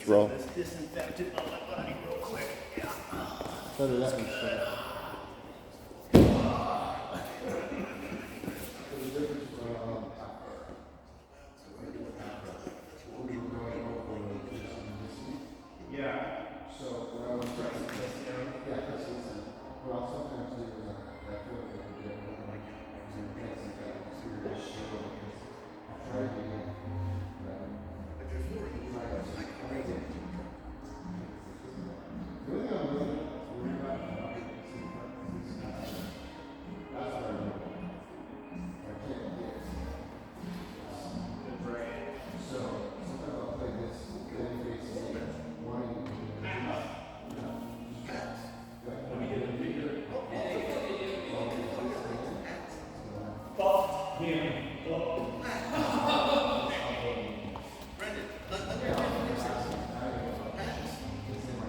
Roll. Let's disinfect it on my body real quick. Yeah. Better that than shit. Yeah. So what I was trying to yeah, that's what I'll sometimes do is I feel like I can get over my serious shit because I try to get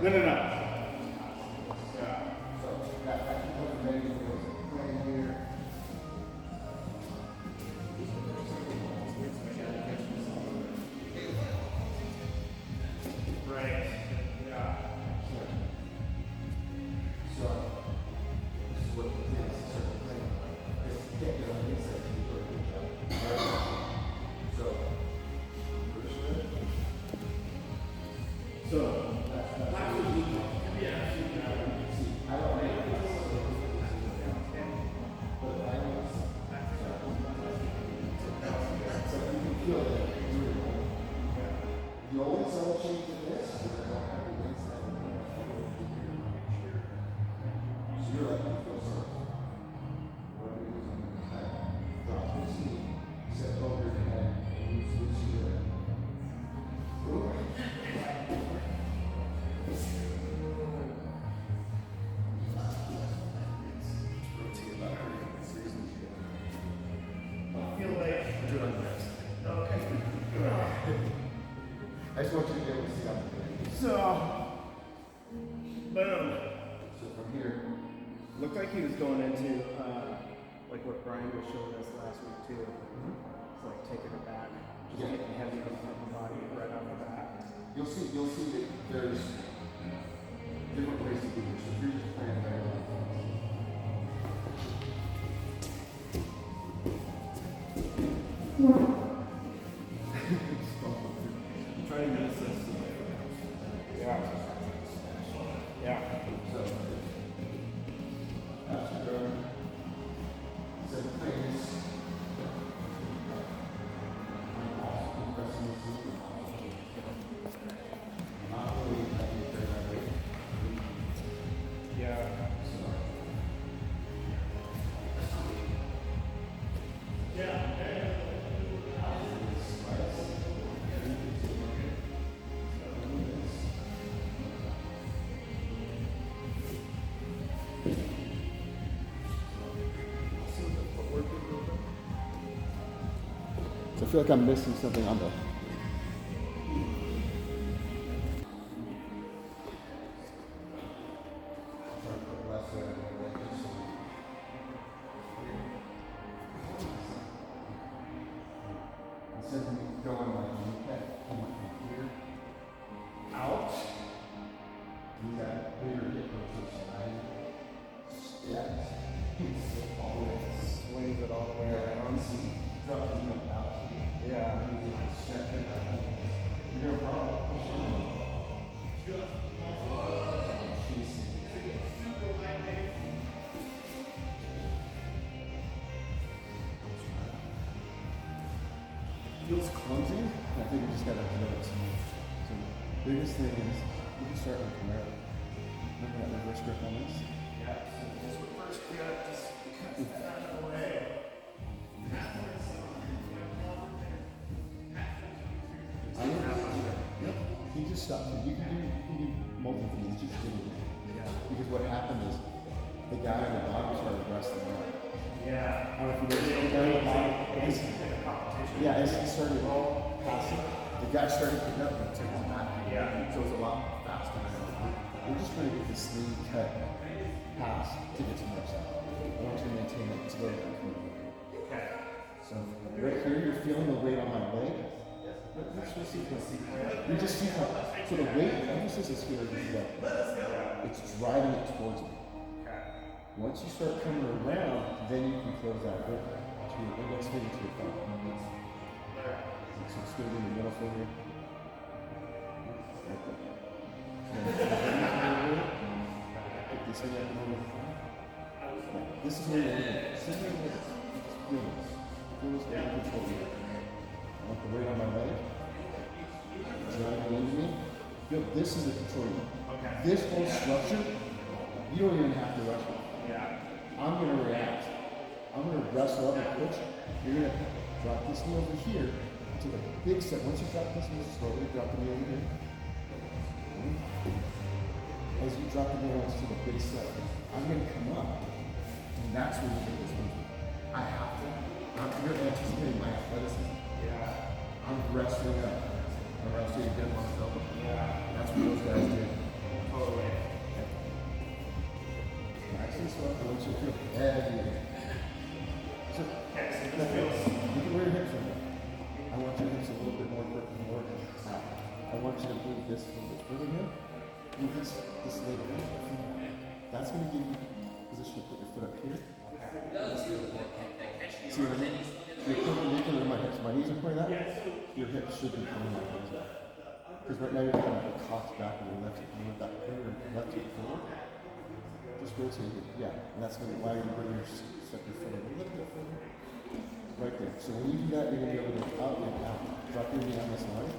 No. Right. Yeah. The only subtle change in this is I don't have the inside of so you're like, you feel something. What do you do? Drop this knee, set over your head, and loose your head. I feel like. Do it on the rest. Okay. I just want you to be able to see out the thing. So, boom. So from here, Looked like he was going into like what Brian was showing us last week too. It's like taking it back, just Yeah. getting heavy on the body right off the bat. you'll see that there's different ways to do this. So if you're just playing very well. Trying to miss this. Yeah. Yeah. So after set things, pressing the foot. Not really having to that way. Yeah. So I feel like I'm missing something on the. Instead of me going like okay, I went from here out. You got bigger hip rotation. Yeah. All the way. Swings it all the way around. Drop the knee out. Yeah. Step it out. You're gonna probably push it. Feels clumsy. I think you just gotta do it. So the biggest thing is you can start with Camaro. Look at that reverse grip on this. Yeah, so this would first get just cut that out of the way. Yep. He just stopped. You can do multiple things. Just do it. Yeah. Because what happened is the guy in the bottom started wrestling up. Yeah. I don't know if you noticed the guy in the bottom. Yeah, as he started all passing, the guy started picking up and took his back. Yeah. So it was a lot faster. We're just trying to get this lean cut pass to get to more side. I want you to maintain it to go back. Okay. So right here, you're feeling the weight on my leg. Let's see this. You just see how, so the weight emphasis is here is that it's driving it towards me. Once you start coming around, then you can close that grip to your index finger to your thumb. So it's going to be your middle finger. Right there. Put this in there. This is where you're going. This is where you're going. Feel this. Feel this down control here. I want the weight on my leg. Driving into me. Feel this is the control unit. This whole structure, you don't even have to rush it. I'm going to react. I'm going to wrestle up and push. You're going to drop this knee over here to the big step. Once you drop this knee, slowly drop the knee over here. As you drop the knee onto the big step, I'm going to come up. And that's where you get this movement. I have to. You're anticipating my athleticism. I'm wrestling up. I'm wrestling again myself. That's what those guys do. Totally. Actually, so I want you to feel heavy. So, look at where your hips are. I want your hips a little bit more more. I want you to move this a little bit further here. Move this leg a little bit further. That's going to give you position to put your foot up here. See what I mean? You're perpendicular to my hips. My knees are pointing that way. Your hips should be pointing that way as well. Because right now you're kind of cocked back with your left hip. You move that left hip forward. Just rotate it. Yeah. And that's going to allow you to bring your step your foot a little bit further. Right there. So when you do that, you're going to be able to go out and out. Drop your knee on this line.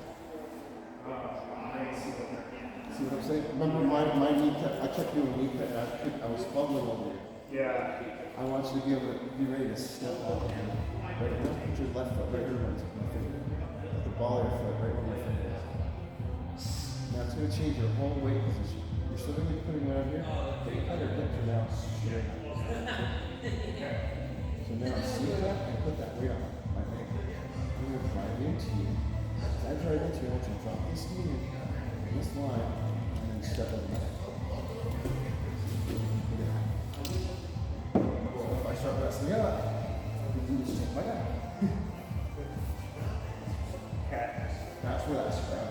See what I'm saying? Remember my knee cut? I kept doing knee cut and I was fumbling over it. I want you to be able to be ready to step out again. Right now, put your left foot right here where my finger. The ball of your foot right where my finger is. Now it's going to change your whole weight position. You're still going to be putting it out here, but your other hips are now straight. So now see that and put that weight on my leg. I'm going to drive into you. As I drive into you, I want you to drop this knee in this line and then step up the leg. If I start wrestling up, you can do this like that. That's where that's from.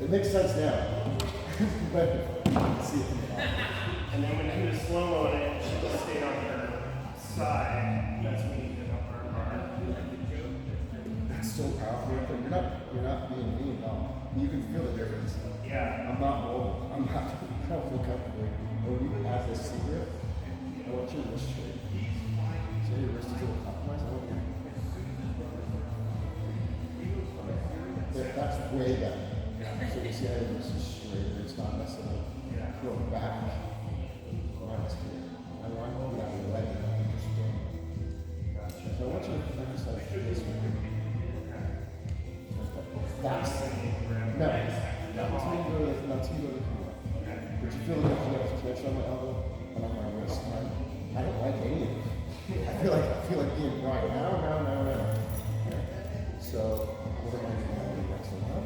It makes sense now. But see it from the bottom. And then when he was slow on it, she just stayed on her side. That's when he did up her arm. It's so powerful. You're not being mean at all. You can feel the difference. I'm not old. I don't feel comfortable. When you have this secret, I want your wrist straight. So your wrist is a little compromised. I want your. That's way better. So you see how your wrist is straight. It's not messing up. Go back. That's good. I want you to have your leg up and just stand. So I want you to emphasize this one. That's no. Not till you go to the corner. But you feel the difference tension on my elbow and on my wrist. I don't like any of it. I feel like being right now. So what am I doing? Wrestling up.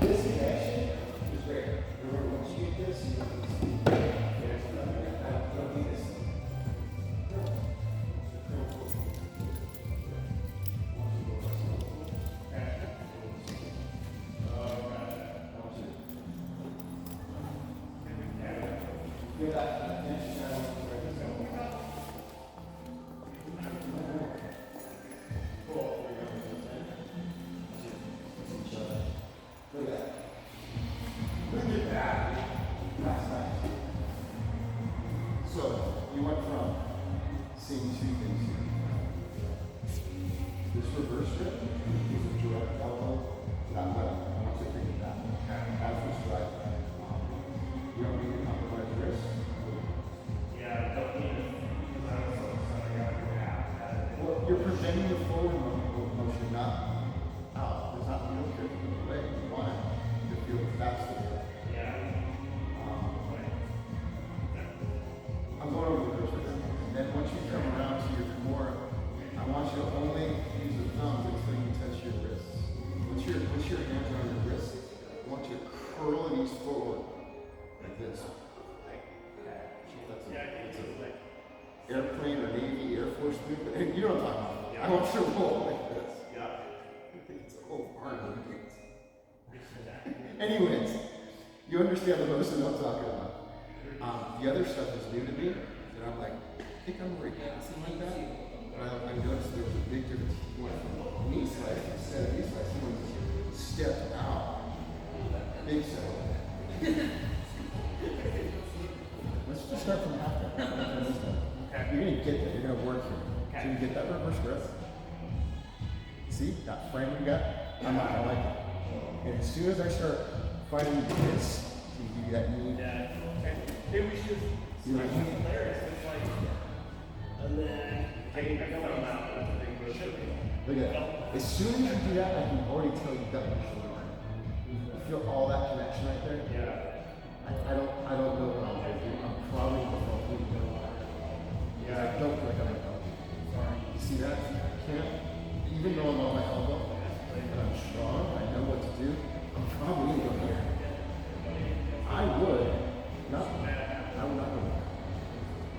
This connection is great. Remember, once you get this, don't do this. Feel that tension down. So, you went from seeing two things here. This reverse grip is a direct elbow, that way. I want you to think of that. That's what's right. You don't need to compromise your wrist. Well, you're preventing the forward motion, not out. There's not real kick in the leg. Why? You feel faster. I'm going over the first one. And then once you come around to your Kimura, I want you to only use the thumbs until you touch your wrists. Once your hands are on your wrists, I want you to curl these forward like this. That's an airplane comfortable like this. Yeah. I think it's a whole hard Anyways, you understand the motion I'm talking about. The other stuff is new to me, and I'm like, I think I'm already dancing like that. But I noticed there was a big difference. When knee slide, instead of knee slide, someone stepped out. Big step. Let's just start from half that. You're gonna get there. You're gonna work here. So you get that reverse grip. See that frame you got? I'm not gonna like it. And as soon as I start fighting this, so you give you that knee. Yeah. Maybe we should. You know, Hilarious. It's like, and then I know I'm out. look at that. As soon as you do that, I can already tell you got your shoulder. You feel all that connection right there? Yeah. I don't know what I'm gonna do. I'm probably gonna go through the Yeah. I don't feel like I'm gonna go. You see that? I can't, even though I'm on my elbow, and I'm strong, I know what to do, I'm probably gonna go here. I would not go there.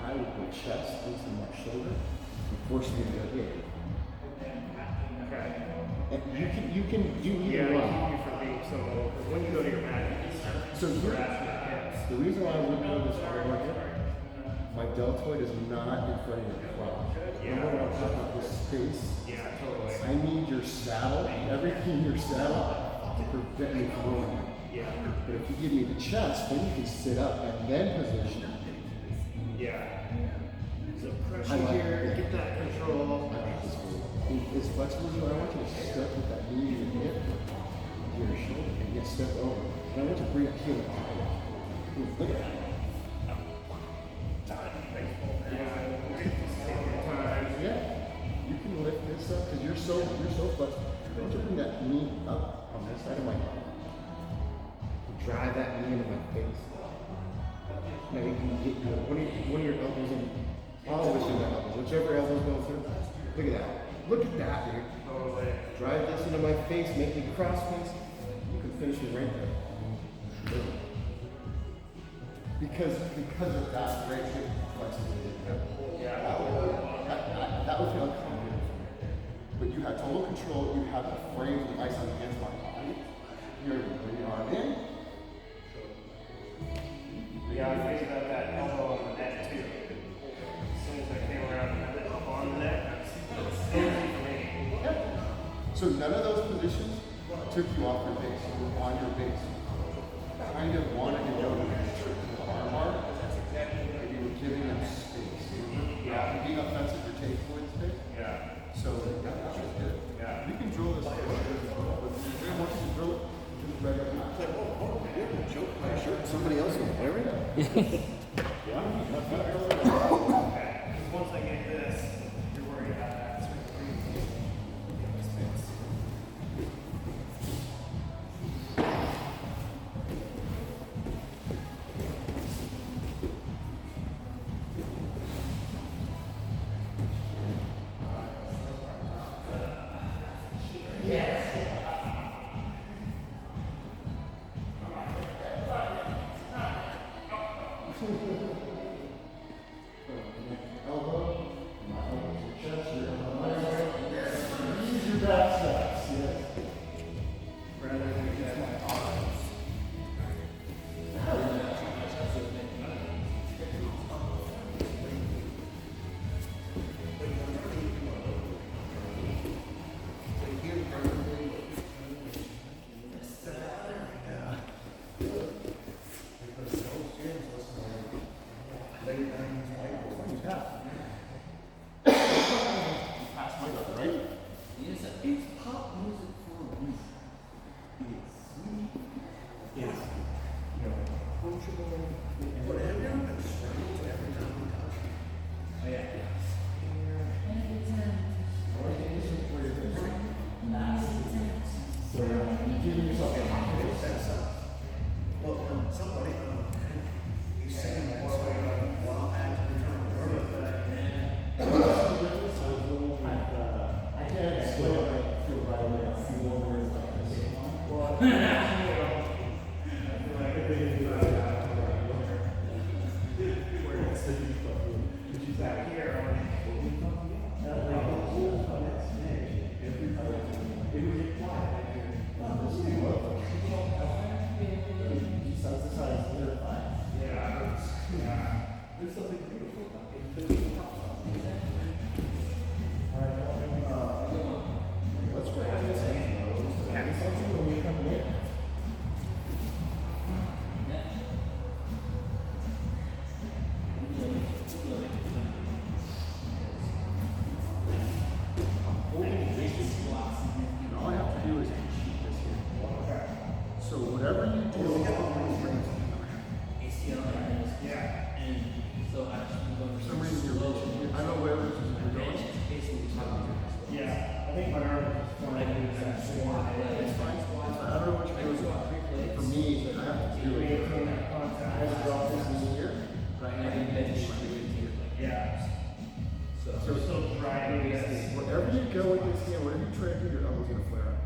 I would go chest into my shoulder and force me to go here. Okay. And you can do Yeah, either one. keep you from being so low. Because when you go to your mat, So you're here, asking your hips. the reason why I wouldn't go this far right here, my deltoid is not in front of your quad. Yeah. Remember when I'm talking about this space? Yeah, totally. I need your saddle, everything in your saddle, to prevent me from rolling. Yeah. But if you give me the chest, then you can sit up and then position. Yeah. So I pressure like here, it. get that control. I like this move. As flexible as you are, I want you to step with that knee and your hip to your shoulder and get stepped over. And I want you to bring that heel up higher. Look at that. Yeah, you can lift this up because you're so flexible. I want you to bring that knee up on this side of my body. Drive that knee into my face. Now you can get one of your elbows in. All of us in the elbows, whichever elbows go through. Look at that. Look at that, dude. Totally. Drive this into my face, make me cross face. You can finish me right there. Because of that great hip flexibility. Yeah. That would feel uncomfortable for me. But you have total control. You have the frame of the ice on against my body. You're able to bring your arm in. Yeah, I was thinking about that elbow on the neck too. As soon as I came around and had it up on the neck, that's easy for me. So none of those positions took you off your base. You were on your base. Kind of wanted to go to the arm bar, but you were giving them space. Yeah. Being offensive, you're taking away space. Yeah. So that was good. Yeah. You can drill this. But I want you to drill it. Just regular match. Somebody else will wear it? Once I get this, you're worried about that. Elbow, my elbows, your chest, your elbow. Use your back steps, yes. Rather than just my arms. I think my arm is just fine. It's fine. I don't know what you do. For me, I have to do it. Maintain that I contact. have to drop this in here, but I have to bench my weight here. Yeah. So, So we're still driving this. wherever you go with this hand, whatever you try to do, your elbow's gonna flare up.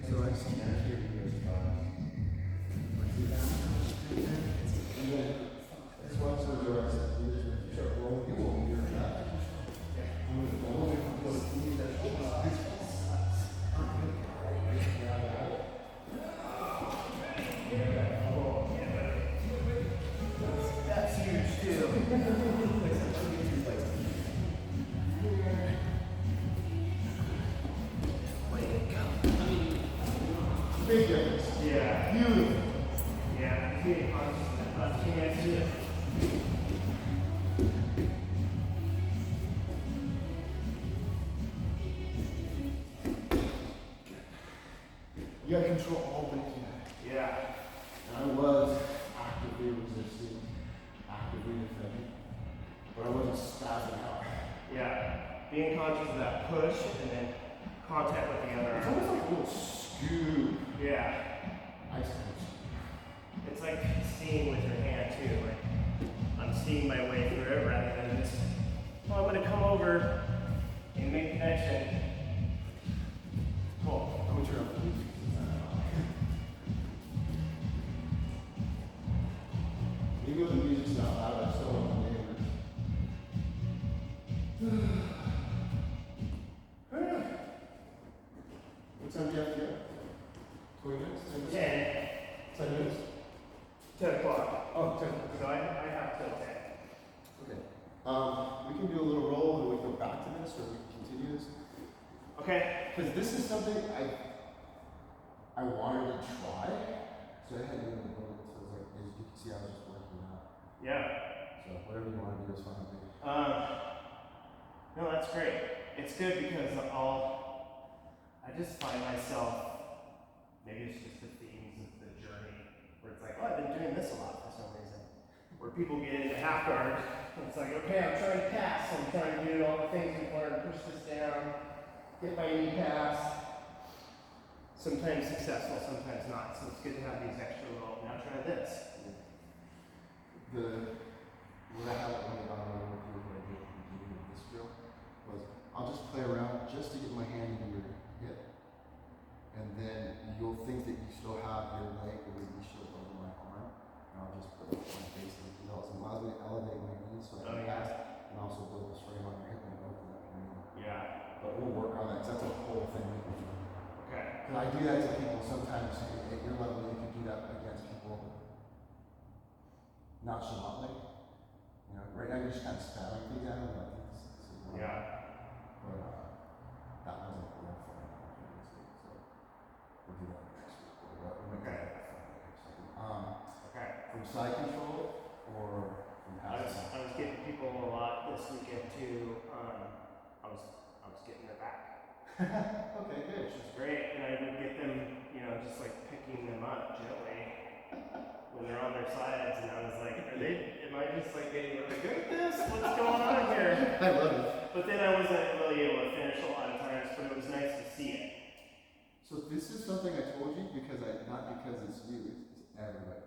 So I see that here. And then, that's why I'm so direct. You start rolling, you won't hear that. I'm gonna go over and go to that. That's huge too. Big difference. Yeah. Beautiful. Yeah. Being conscious of that left hand too. You gotta control all the way. Yeah. And I was actively resisting, actively defending, but I wasn't spazzing out. Yeah. Being conscious of that push and then contact with the other It's arm. almost like a little scoop. Yeah. Ice punch. It's like seeing with your hand too. Like I'm seeing my way through it rather than just, well, I'm gonna come over and make connection. Cool. I'm gonna turn up the music. Even though the music's not loud, I still want the neighbors. What time do you have to go? 20 minutes? 10 minutes? 10, 10 minutes? 10 o'clock. Oh, 10. So I have till 10. Okay. We can do a little roll and we go back to this or we can continue this. Okay. Because this is something I wanted to try. So I hadn't even done it. So it's like, as you can see, I was just working out. Yeah. So whatever you want to do is fine with me. No, that's great. It's good because I just find myself, maybe it's just the themes of the journey, where it's like, oh, I've been doing this a lot for some reason. Where people get into half guard, and it's like, okay, I'm trying to pass, I'm trying to do all the things we've learned, push this down, get my knee pass. Sometimes successful, sometimes not. So it's good to have these extra little, now try this. What I had when I got on with you, what I did at the beginning of this drill, was I'll just play around just to get my hand into your hip. And then you'll think that you still have your leg or your knee shield over my arm. And I'll just put it on my face. And it allows me to elevate my knees so I can pass. And also build the strain on your hip and open that knee. Yeah. But we'll work on that because that's a whole thing we can do. Okay. And I do that to people sometimes at your level. You can do that against people nonchalantly. You know, right now you're just kind of spamming things at them. I think this is wrong. Yeah. But that wasn't real fun. So we'll do that next week. We'll make that fun. Okay. From side control or from I passive? was getting people a lot this weekend too. I was getting their back, Okay, good. which was great, and I would get them, just like picking them up gently when they're on their sides, and I was like, am I just like getting really good at this? What's going on here? I love it. But then I wasn't really able to finish a lot of times, but it was nice to see it. So this is something I told you because not because it's you, it's everybody.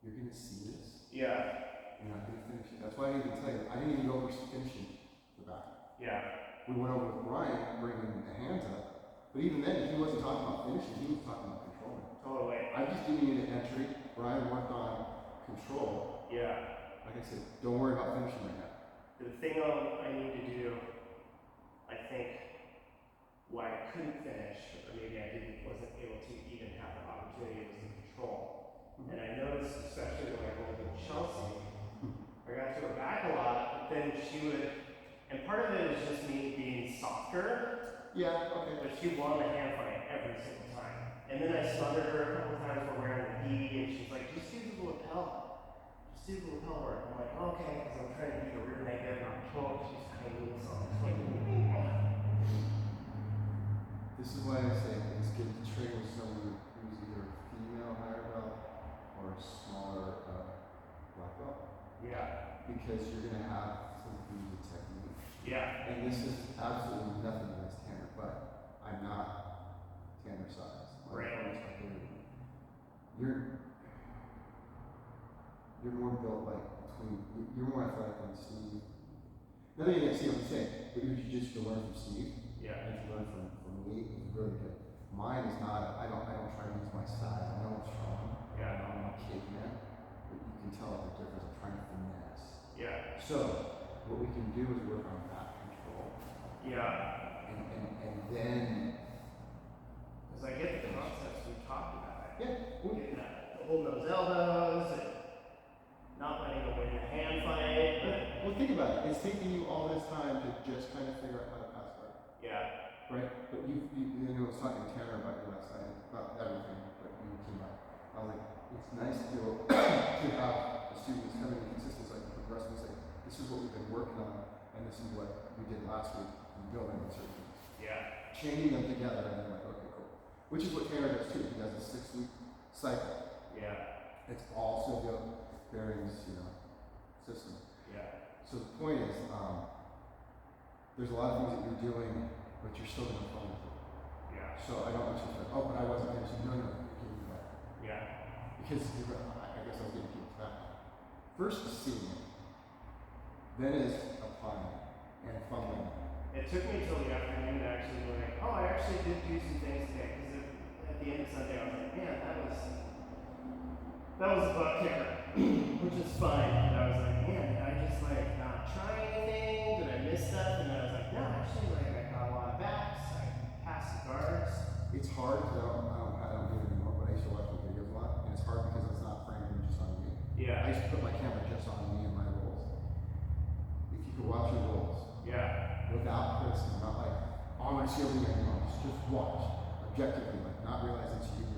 You're gonna see this. Yeah. You're not gonna finish it. That's why I didn't even tell you. I didn't even go over finishing the back. Yeah. We went over with Brian bringing the hands up, but even then he wasn't talking about finishing. He was talking about controlling. Totally. I'm just giving you the entry. Brian worked on control. Yeah. Like I said, don't worry about finishing right now. The thing I need to do, I think, why I couldn't finish, or maybe I wasn't able to even have the opportunity, was the control. And I noticed, especially when I rolled with Chelsea, I got to her back a lot, but then she would, and part of it is just me being softer, Yeah, okay. but she won the hand fight every single time. And then I smothered her a couple times for wearing the gi, and she's like, just do the lapel. Just do the lapel work. I'm like, okay, because I'm trying to be a rear naked and I'm control. She's kind of doing something. This is why I say it's good to train with someone who's either a female higher belt or a smaller black belt. Yeah. Because you're gonna have to do the technique. Yeah. And this is absolutely nothing against Tanner, but I'm not Tanner size. Right. You're more built like you're more athletic than Steve. Nothing against Steve, I'm saying, but you just to learn from Steve. Yeah. And to learn from me is really good. Mine is not. I don't try to use my size. I know I'm strong. Yeah. I'm a caveman, but you can tell the difference. I'm trying to finesse. Yeah. So what we can do is work on back control. Yeah. And then. Because I get the concepts we talked about. Yeah. Getting that, holding those elbows and not letting them win the hand fight. But Well, think about it. It's taking you all this time to just kind of figure out how to pass guard. yeah. Right? But you know, I was talking to Tanner about you last night, about everything, but you came up. I was like, it's nice to to have the students coming in consistent, like progressing, say, this is what we've been working on, and this is what we did last week, and building on certain things. Yeah. Chaining them together, and then like, okay, cool. Which is what Tanner does too. He does a 6-week cycle. Yeah. It's all Silvio Bearing's, system. Yeah. So the point is, there's a lot of things that you're doing, but you're still going to follow through. Yeah. So I don't want you to say, oh, but I wasn't there. So no, you're getting better. Yeah. Because I guess I was getting people back. First is seeing it, then is applying it and fumbling it. It took me until the afternoon to actually be like, oh, I actually did do some things today. Because at the end of Sunday, I was like, man, that was a butt kicker, which is fine. But I was like, man, did I just like not try anything? Did I miss stuff? And then I was like, no, actually, like I got a lot of backs. I passed the guards. It's hard because I don't do it anymore, but I used to watch the videos a lot, and it's hard because it's not framed just on me. Yeah. I used to put my camera just on me and my rolls. If you could watch your rolls Yeah. without criticism, not like, oh, I see everything I know, just watch objectively, like not realize it's you.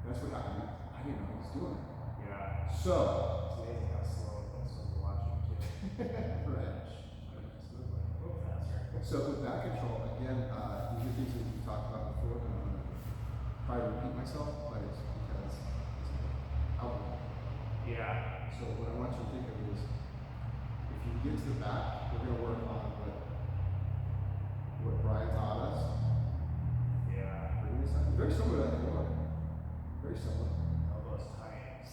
That's what happened. I didn't know he was doing it. Yeah. So, It's amazing how slow it looks when you're watching too. right. A little faster. So with back control, again, these are things that we talked about before, and I'm going to try to repeat myself, but it's because it's outward. Yeah. So what I want you to think of is, if you get to the back, we're going to work on what Brian taught us. Yeah. Bring this up. Very similar to that before. Very similar. Elbows tight.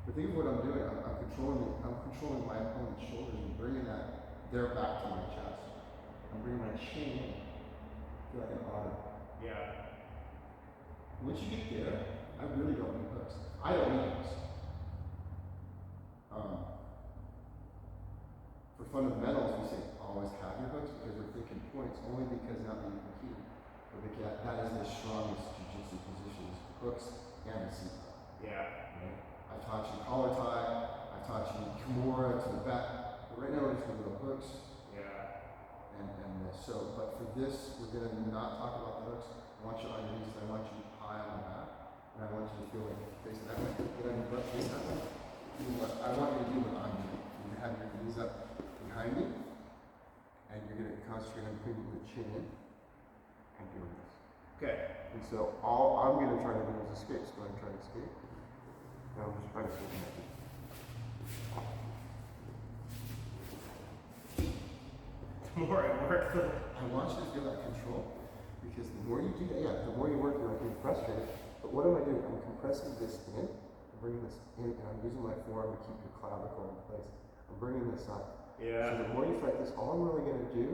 But think of what I'm doing. I'm controlling my opponent's shoulders and bringing their back to my chest. I'm bringing my chin in. Feel like an otter. Yeah. Once you get there, I really don't need hooks. I don't need hooks. For fundamentals, we say always have your hooks because we're thinking points only because now that you can keep. But that is the strongest jiu-jitsu positions, hooks and the seat. Yeah. Right? I taught you collar tie, I taught you Kimura to the back, but right now we're just going to go hooks. Yeah. And this. So, but for this, we're going to not talk about the hooks. I want you on your knees, I want you high on the back, and I want you to feel like facing that way. Get on your butt, face that way. I want you to do what I'm doing. You're going to have your knees up behind you, and you're going to concentrate on putting your chin in and doing this. Okay. And so all I'm going to try to do is escape. So I'm trying to escape. Now I'm just trying to escape from that. The more I work, I want you to feel that control because the more you do that, the more you work, you're getting frustrated. But what am I doing? I'm compressing this in, I'm bringing this in, and I'm using my forearm to keep your clavicle in place. I'm bringing this up. yeah. So the more you fight this, all I'm really going to do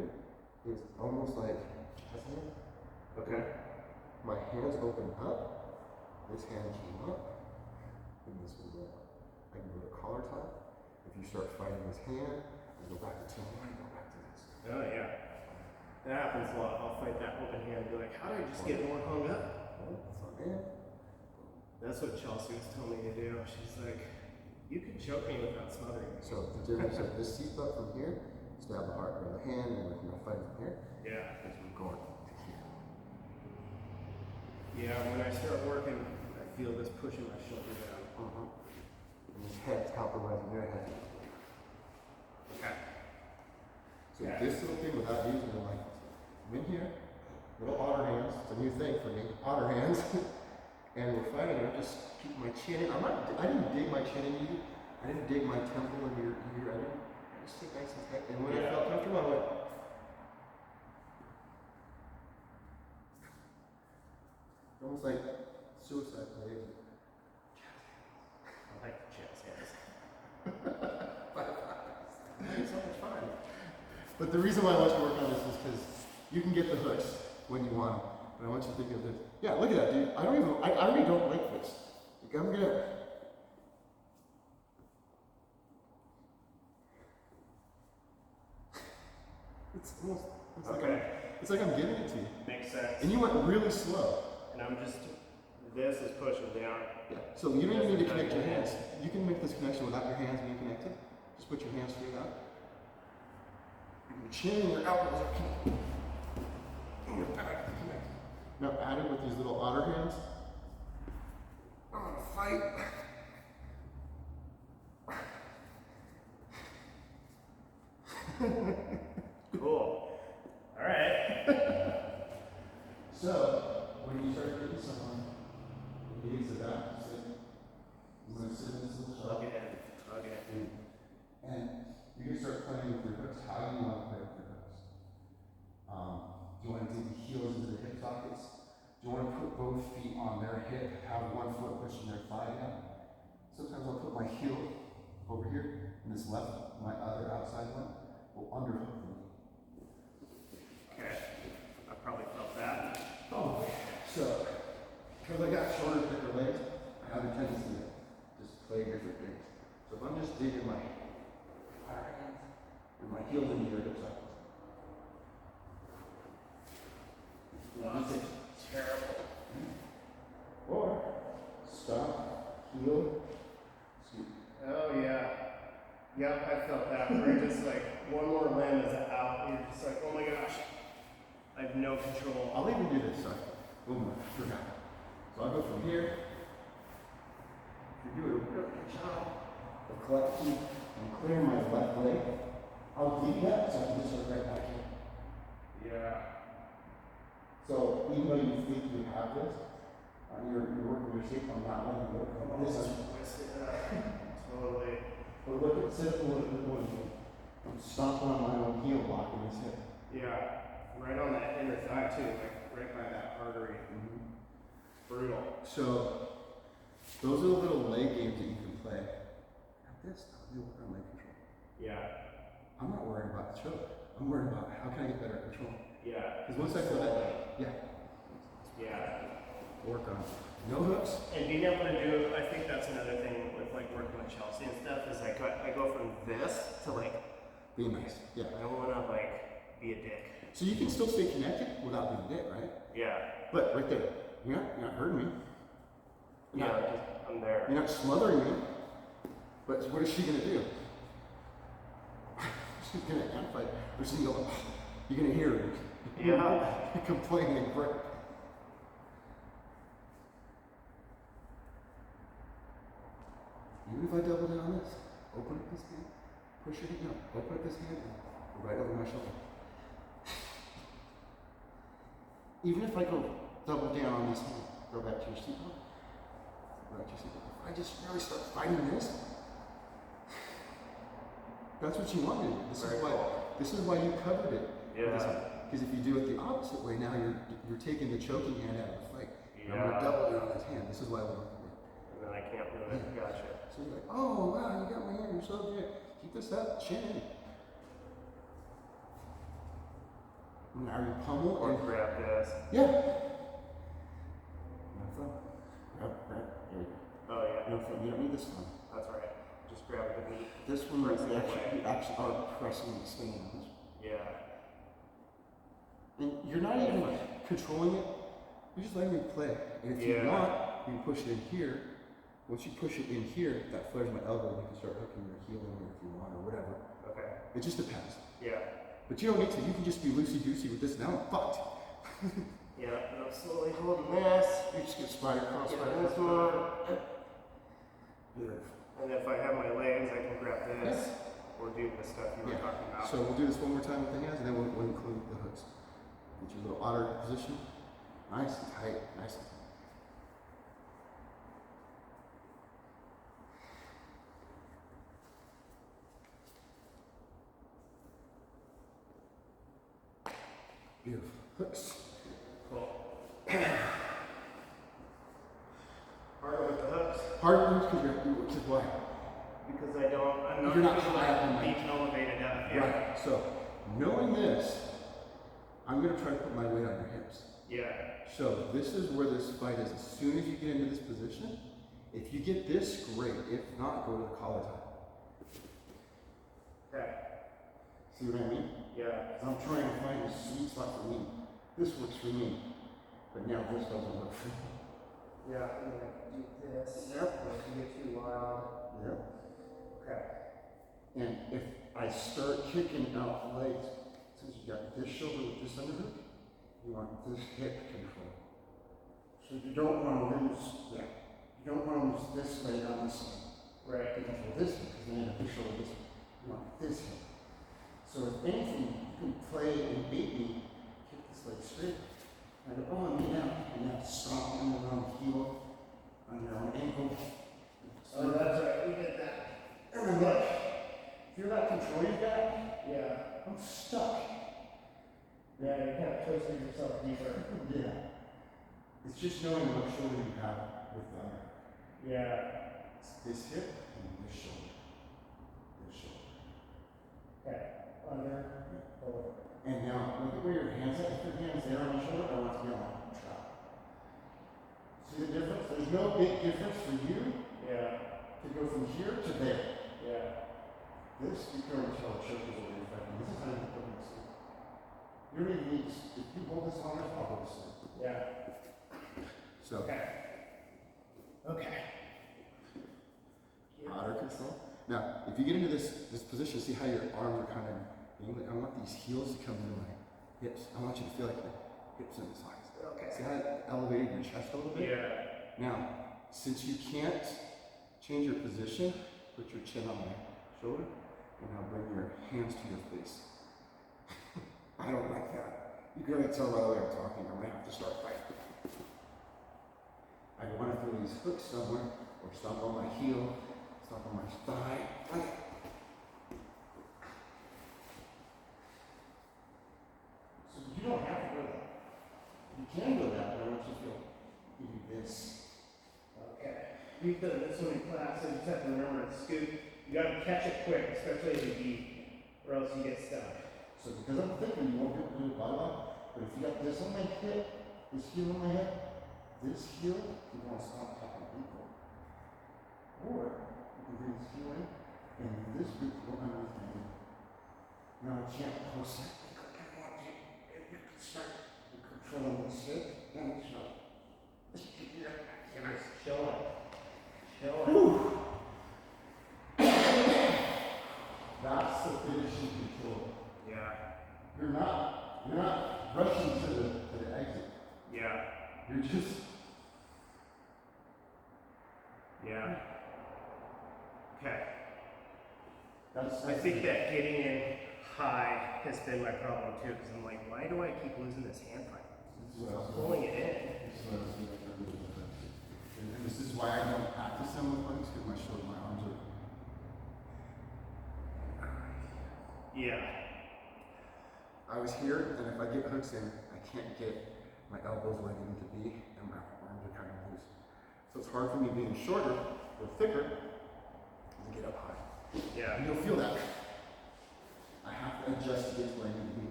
is almost like chest hand. Okay. My hands open up, this hand came up, and this will go up. I can go to collar tie. If you start fighting this hand, I go back to two, I go back to this. Oh yeah. That happens a lot. I'll fight that open hand and be like, how did I just get more hung up? Man. That's what Chelsea was telling me to do. She's like, you could choke me without smothering me. So the difference of this seat up from here, stab the heart around the hand, and we're going to fight from here. Yeah. As we're going to here. Yeah, when I start working, I feel this pushing my shoulder down. And this head's compromising your head. Okay. So this little thing without using them, like, I'm in here, little otter hands, it's a new thing for me, otter hands, and we're fighting, and I just keep my chin in. I didn't dig my chin in you, I didn't dig my temple into your head. Just sit nice and tight. And when I Yeah. felt comfortable, I went. Almost like suicide play. I like the jazz hands. It's so much fun. But the reason why I want you to work on this is because you can get the hooks when you want them. But I want you to think of this. Yeah, look at that, dude. I already don't like this. Like, I'm gonna. It's almost. It's like I'm giving it to you. Makes sense. And you went really slow. And I'm just, this is pushing down. Yeah. So you don't even need to connect your hands. You can make this connection without your hands being connected. Just put your hands straight out. Your chin and your elbows are connected. And your back is connected. Now add it with these little otter hands. I'm gonna fight. Cool. All right. So, when you start hitting someone, it needs a back to sit. I'm gonna sit in this little shot. Plug it in. Plug it in. And you can start playing with your hooks. How do you want to play with your hooks? Do you want to dig the heels into the hip sockets? Do you want to put both feet on their hip, have one foot pushing their thigh down? Sometimes I'll put my heel over here, and this left, my other outside one, will underhook me. Okay. I probably felt that. Oh, so, because I got shorter, thicker legs, I have a tendency to just play different things. So if I'm just digging my hands and my heels into your hip sockets. That's terrible. Or stop, heel, scoop. Oh yeah. Yep, I felt that. Where you're just like, one more limb is out. You're just like, oh my gosh. I have no control. I'll even do this side. Boom, I forgot. So I'll go from here. If you do a real good job of collecting and clearing my left leg, I'll leave that so I can just go right back in. Yeah. So even though you think you have this, you're working your shape on that one. This is Twisted up. Totally. but look at sit what I'm stomping on my own heel blocking this hip. Yeah. Right on that inner thigh too, like right by that artery. Brutal. So those are the little leg games that you can play. At this, I'll work on leg control. Yeah. I'm not worried about the choke. I'm worried about how can I get better control. Yeah. Because once I feel that, Yeah. work on it. No hooks. And being able to do, I think that's another thing with like working with Chelsea and stuff is like I go from this to like, Be nice. Yeah. I don't want to like be a dick. So you can still stay connected without being a dick, right? Yeah. But right there, you're not hurting me. You're Yeah. not, Just, I'm there. you're not smothering me. But what is she gonna do? She's gonna amplify. Or she's gonna go. You're gonna hear her. Yeah. Complaining. Right? Even if I double down on this, open up this hand, push it in, no, open up this hand, and right over my shoulder. Even if I go double down on this hand, go back to your seatbelt, go back to your seatbelt. If I just really start fighting this, that's what you wanted. This is why you covered it. Yeah. Because if you do it the opposite way, now you're taking the choking hand out of the fight. Yeah. I'm gonna double down on this hand. This is why we're And then I can't do it. Gotcha. so you're like, oh wow, you got my hand, you're so good. Keep this up, chin in. Now you pummel Or and grab this. yeah. No thumb. Grab. There you go. Oh yeah. No thumb. You don't need this thumb. That's right. Just grab the meat. This one Press it you actually are pressing the stand. Yeah. And you're not even controlling it. You're just letting it play. And if you Yeah. want, you can push it in here. Once you push it in here, that flares my elbow. You can start hooking your heel in there if you want or whatever. Okay. It just depends. Yeah. But you don't need to. You can just be loosey-goosey with this. Now I'm fucked. Yeah. And I'm slowly holding this. You just get spider cross, Yeah, spider this cross. one. Beautiful. And if I have my legs, I can grab this or do the stuff you were Yeah. talking about. So we'll do this one more time with the hands, and then we'll include the hooks. Get your little otter position. Nice and tight. Nice and tight. Beautiful. Hooks. Cool. Harder with the hooks Hard ones because which is why. because I'm not You're not feeling high up on being elevated up. Yeah. Right. So, knowing this, I'm going to try to put my weight on your hips. Yeah. So, this is where this fight is. As soon as you get into this position, if you get this, great. If not, go to the collar tie. Okay. See what I mean? Yeah. 'Cause I'm trying to find a sweet spot for me. This works for me. But now this doesn't work for me. Yeah. I'm gonna do this. Yep. If you get too wild. Yep. Okay. And if I start kicking out legs, since you got this shoulder with this underhook, you want this hip control. So you don't want to lose that. You don't want to lose this leg on this side. Right. To control this one, because then you have this shoulder this way. You want this hip. So if anything, you can play and beat me, kick this leg straight. I go, oh, I'm knee down. And now stomp on your own heel, on your own ankle. Oh, that's right. We did that. And then look, feel that control you got? Yeah. I'm stuck. Yeah. You kind of twisted yourself deeper. Yeah. It's just knowing what shoulder you have with the other. Yeah. It's this hip and this shoulder. This shoulder. Okay. Under. Over. And now, look at where your hands are. If your hands there on your shoulder, I want to be on my trap. See the difference? There's no big difference for you Yeah. to go from here to there. Yeah. This, you can already tell the choke is already affecting. This is how you put this in. You don't even need, if you hold this on, I'll hold this in. Yeah. So, Okay. Okay. outer control. Now, if you get into this position, see how your arms are kind of, I want these heels to come into my hips. I want you to feel like your hips and thighs. Okay. See how it elevated your chest a little bit? Yeah. Now, since you can't change your position, put your chin on my shoulder, and now bring your hands to your face. I don't like that. You can already tell by the way I'm talking, I'm gonna have to start fighting. I want to throw these hooks somewhere, or stomp on my heel, stomp on my thigh. Fight. So you don't have to go that. You can go that, but I want you to feel. You do this. Okay. We've done this one in class, so you just have to remember to scoot. You gotta catch it quick, especially as you deep, or else you get stuck. So because I'm thicker, you won't be able to do it body lock. But if you got this on my hip, this heel on my hip, this heel, you want to stop tapping ankle. Or you can bring this heel in, and this big go underneath my knee. Now I can't post that ankle. I want you, and you can start controlling this hip, and it's not. Just chilling. Chilling. That's the finishing control. Yeah. You're not rushing to the exit. Yeah. You're just. Yeah. Okay. That's I think that getting in high has been my problem too, because I'm like, why do I keep losing this hand fight? This is what I was Pulling it in. This is what I was doing. And this is why I don't practice them with legs, because my arms are. Yeah. I was here, and if I get hooks in, I can't get my elbows where I need them to be, and my arms are kind of loose. So it's hard for me being shorter or thicker to get up high. Yeah. And you'll feel that. I have to adjust to get to where I need to be.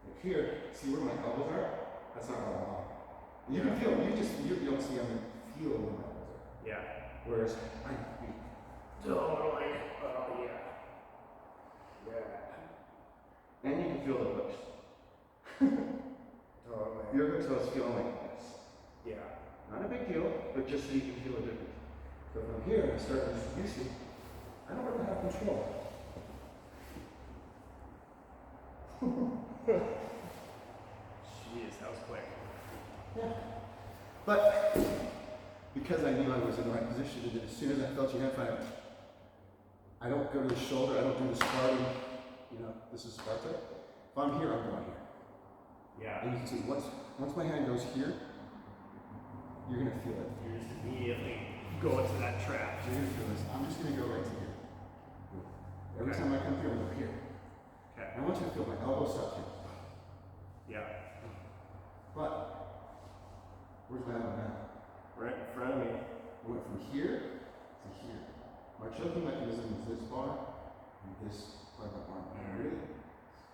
Like here, see where my elbows are? That's not what I want. You can feel, you don't see, I'm going to feel where my elbows are. Yeah. Whereas I Totally. Oh yeah. Yeah. and you can feel the hooks. Totally. Your hooks always feel like this. Yeah. Not a big deal, but just so you can feel a difference. So from here, I start distribution. I don't really have control. Jeez, that was quick. Yeah. But because I knew I was in the right position, and as soon as I felt your hand fire, I don't go to the shoulder, I don't do the Spartan, this is Sparta. If I'm here, I'm going here. Yeah. And you can see, once my hand goes here, you're going to feel it. You're just immediately going to that trap. You're going to feel this. I'm just going to go right to here. Every Okay. time I come through, I'm going here. Okay. I want you to feel my elbows up here. Yeah. Where's my other now? Right in front of me. I went from here to here. My choking mechanism is this bar and this part of my arm. And really,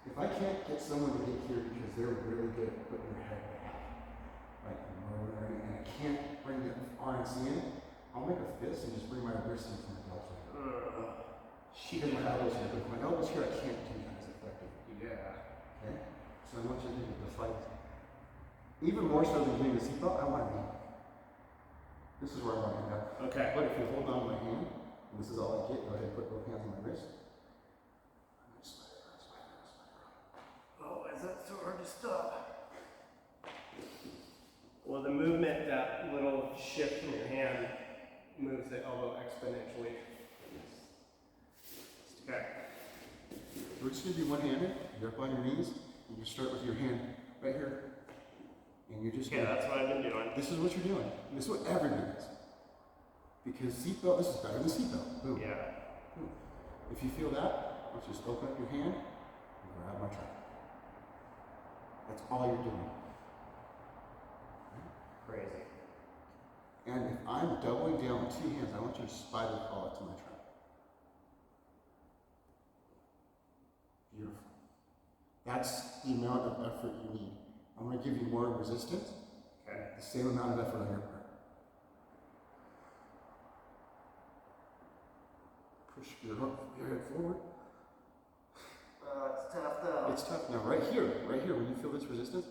if I can't get someone to get here because they're really good at putting their head back, like and I can't bring the RNC in, I'll make a fist and just bring my wrist into my delts right now. Because my elbows here, but if my elbows here, I can't do that as effectively. Yeah. Okay? So I want you to think of the fight. Even more so than doing the seatbelt, I want to be. This is where I want to end up. Okay. But if you hold on to my hand, and this is all I get, go ahead and put both hands on my wrist. I'm going to slide it around. Oh, is that so hard to stop? Well, the movement, that little shift from your hand, moves the elbow exponentially. Okay. We're just going to be one-handed. You're up on your knees, and you start with your hand right here. And you're just Yeah, that's what I've been doing. This is what you're doing. This is what everybody does. Because seatbelt, this is better than seatbelt. Boom. Yeah. Boom. If you feel that, let's just open up your hand and grab my trap. That's all you're doing. Crazy. And if I'm doubling down with two hands, I want you to spider crawl it to my trap. Beautiful. That's the amount of effort you need. I'm going to give you more resistance. Okay. The same amount of effort on your part. Push your head forward. It's tough though. It's tough. Now, right here, when you feel this resistance,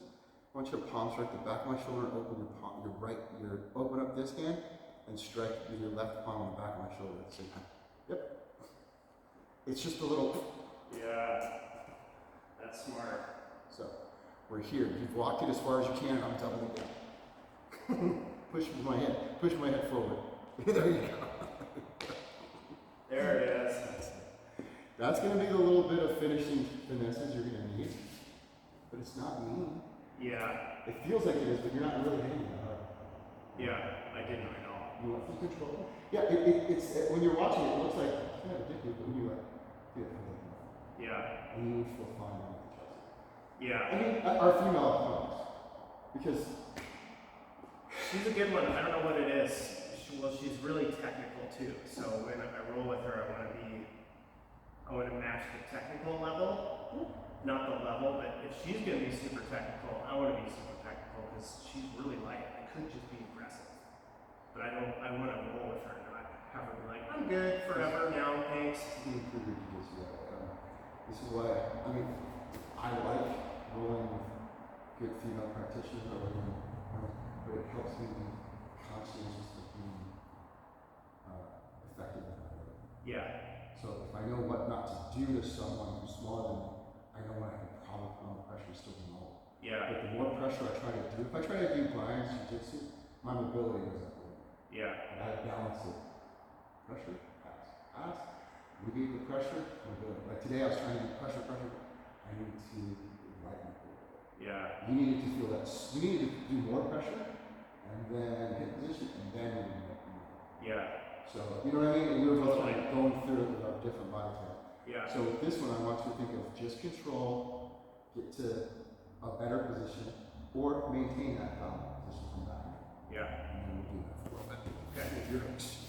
I want you to palm strike the back of my shoulder, open your palm, open up this hand, and strike with your left palm on the back of my shoulder at the same time. Yep. It's just a little. Yeah. That's smart. So, we're here. You've walked it as far as you can, and I'm doubling down. Push my head forward. There you go. There it is. That's going to be the little bit of finishing finesses you're going to need, but it's not mean. Yeah. It feels like it is, but you're not really hitting it hard. Yeah, I didn't know. You want full control? Yeah, it's when you're watching it, it looks like it's kind of addictive, but when you feel it, Yeah. and you feel fine with the chest. Yeah. I mean, our female opponents, because She's a good one. I don't know what it is. She's really technical too. So when I roll with her, I want to match the technical level, not the level. But if she's going to be super technical, I want to be super technical because she's really light. I could just be aggressive, but I don't. I want to roll with her, not have her be like, I'm good forever now. Thanks. this is why I mean I like rolling with good female practitioners, but it helps me be conscientious of being effective with that. Yeah. So if I know what not to do to someone who's smaller than me, I know when I can probably put on the pressure still be low. Yeah. But the more pressure I try to do, if I try to do Brian's jiu-jitsu, my mobility goes up a little. Yeah. And I balance it. Pressure, pass. Alleviate the pressure, mobility. Like today I was trying to do pressure. I need to lighten up a little bit. Yeah. You needed to feel that. You needed to do more pressure, and then hit position, and then you need to more. Yeah. So, you know what I mean? And we were both Totally. like going through it with our different body types. Yeah. So with this one, I want you to think of just control, get to a better position, or maintain that dominant position from back. Yeah. And then we'll do that for a bit. Okay. With your hooks.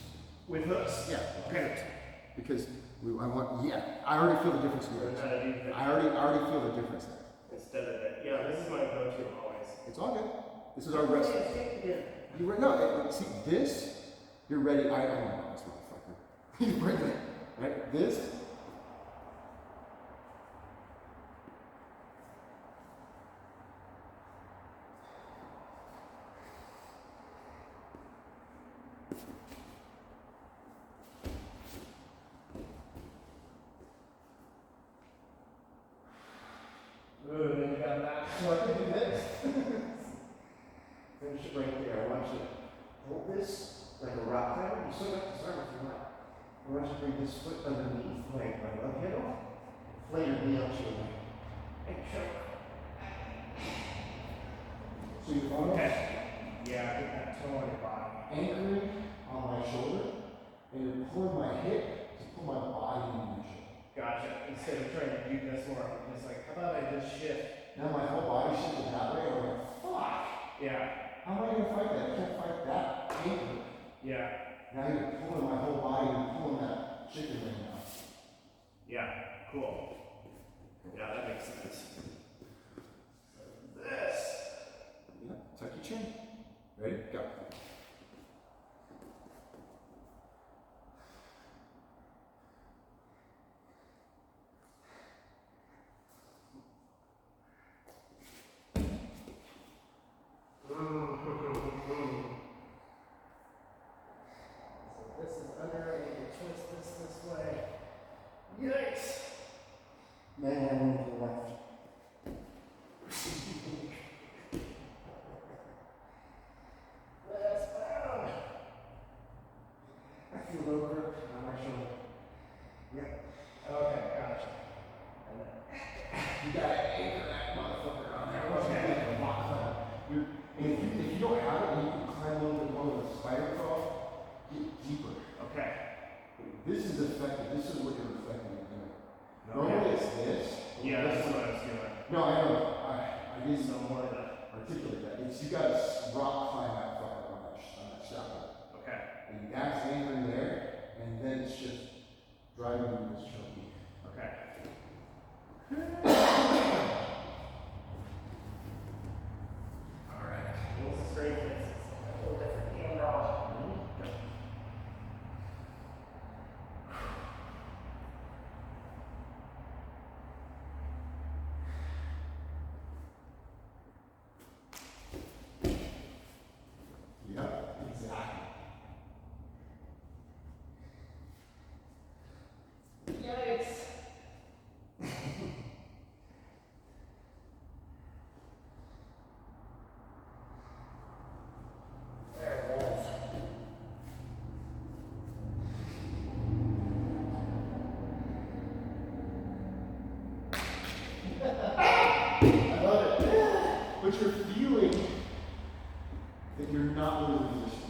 With hooks. Yeah. Okay. Because I already feel the difference in Learn yours. how to do that. I already feel the difference there. Instead of that. Yeah, this is my go-to always. It's all good. This is our rest. You re- no, see this. You're ready. I know this motherfucker. You bring it, right? This. Ooh, then you got that. So I can do this. Finish it right there. I want you to hold this like a rock climber. You still got to start if you want. I want you to bring this foot underneath my love handle. Lay your knee on shoulder. And choke. So you're almost Yeah, get that toe on your body. anchoring on my shoulder, and you're pulling my hip to pull my body into your shoulder. Gotcha. Instead of trying to do this more, I'm just like, how about I just shift? Now my whole body shifted that way. I'm like, fuck. Yeah. How am I gonna fight that? I can't fight that anchor. Yeah. Now you're pulling my whole body and pulling that chicken wing out. Yeah. Cool. Yeah, that makes sense. This. Yeah, tuck your chin. Ready? Go. So this is under, I need to twist this way. Yikes! Man, I went to the left. That's down. I feel low grip on my shoulder. Yeah. Okay, gotcha. And then, You gotta anchor that motherfucker on there. Okay. And if you don't have it, and you can climb a little bit more with a spider crawl, get deeper. okay. This is effective. This is what you're effectively doing. Okay. Normally it's this. Yeah, that's what I was doing. No, I know. I didn't So more of the, articulate that. It's you gotta rock climb that fucker on that shot. okay. And that's anchoring there, and then it's just driving in this choking. Okay. Alright. What's the strength is? A little different camera. Yeah, exactly. Yikes. There it is. I love it. But you're feeling that you're not losing positions.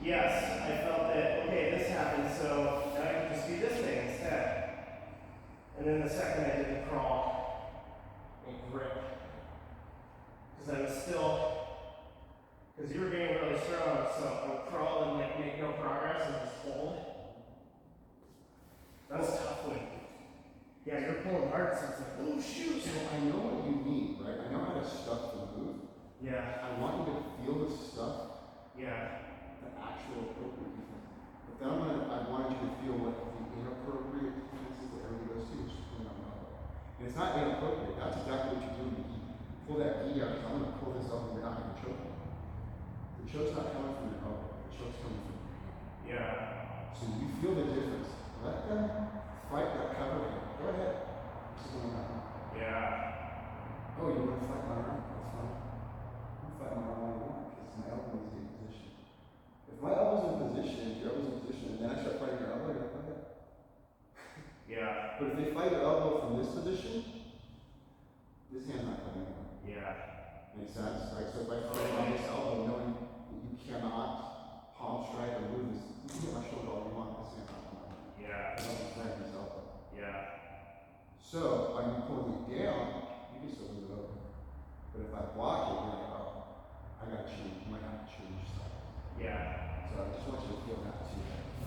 Yes, I felt that, okay, this happened, so now I can just do this thing instead. And then the second I did the crawl and grip. Because I was still, because you were being really strong, so I would crawl and like make no progress and just hold. That's tough when, yeah, you're pulling hard, so it's like, oh shoot. So I know what you need, right? I know how to stuff the move. Yeah, I want you to feel the stuff, yeah, the actual appropriate defense. But then I want you to feel what the inappropriate defense is that everybody goes to, which is pulling out my elbow. And it's not inappropriate. That's exactly what you do in the gi. Pull that gi out, because I'm going to pull this up and you're not going to choke me. The choke's not coming from your elbow. The choke's coming from your hand. yeah, So you feel the difference. Let them fight that cover hand. Go ahead. What's going on? yeah, Oh, you want to fight my arm? That's fine. You can fight my arm all you want because my elbow is in position. If my elbow's in position, if your elbow's in position, and then I start fighting your elbow, you're like, okay. yeah, But if they fight your elbow from this position, this hand's not going anywhere. yeah, Makes sense? Right? So if I fight on this elbow, knowing that you cannot palm strike or move this, you can hit my shoulder all you want, this hand's not going anywhere. yeah, I'm not striking this elbow. yeah, So, are you pulling it down? You can still move it over. But if I block it, you're like, oh, I gotta change. You might have to change stuff. yeah, So I just want you to feel that too.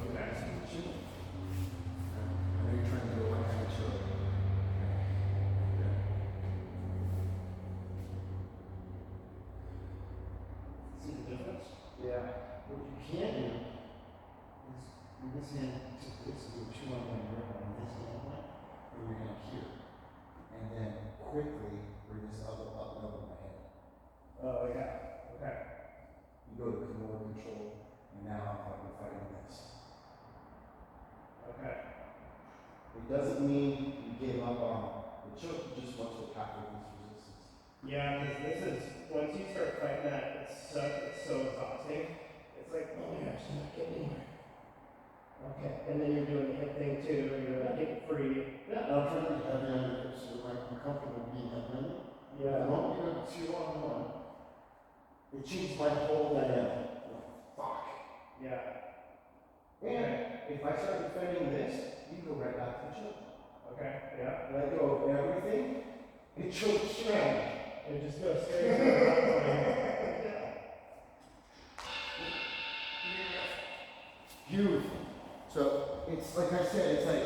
okay. Change. I know you're trying to do one kind of show. Yeah. See the difference? Yeah. What you can do is in this hand, this is what you want to grip on this hand point, or your hand here. And then quickly bring this elbow up and over my head. Oh, yeah, okay. You go to more control, and now I'm fighting this. Okay. It doesn't mean you gave up on the choke, you just want to attack with this resistance. Yeah, because this is, once you start fighting that, it's so exhausting. It's like, oh my gosh, I'm not getting anywhere. Okay, and then you're doing the hip thing too, and you're like getting free. Yeah, I'm trying to be heavy on the hips so I'm comfortable being heavy. I want you to two on one. It changes my whole dynamic. Fuck. Yeah. And if I start defending this, you go right back to the choke. Okay, yeah. Let go of everything, and choke strong. It just goes straight to the front line. Beautiful. So it's like I said, it's like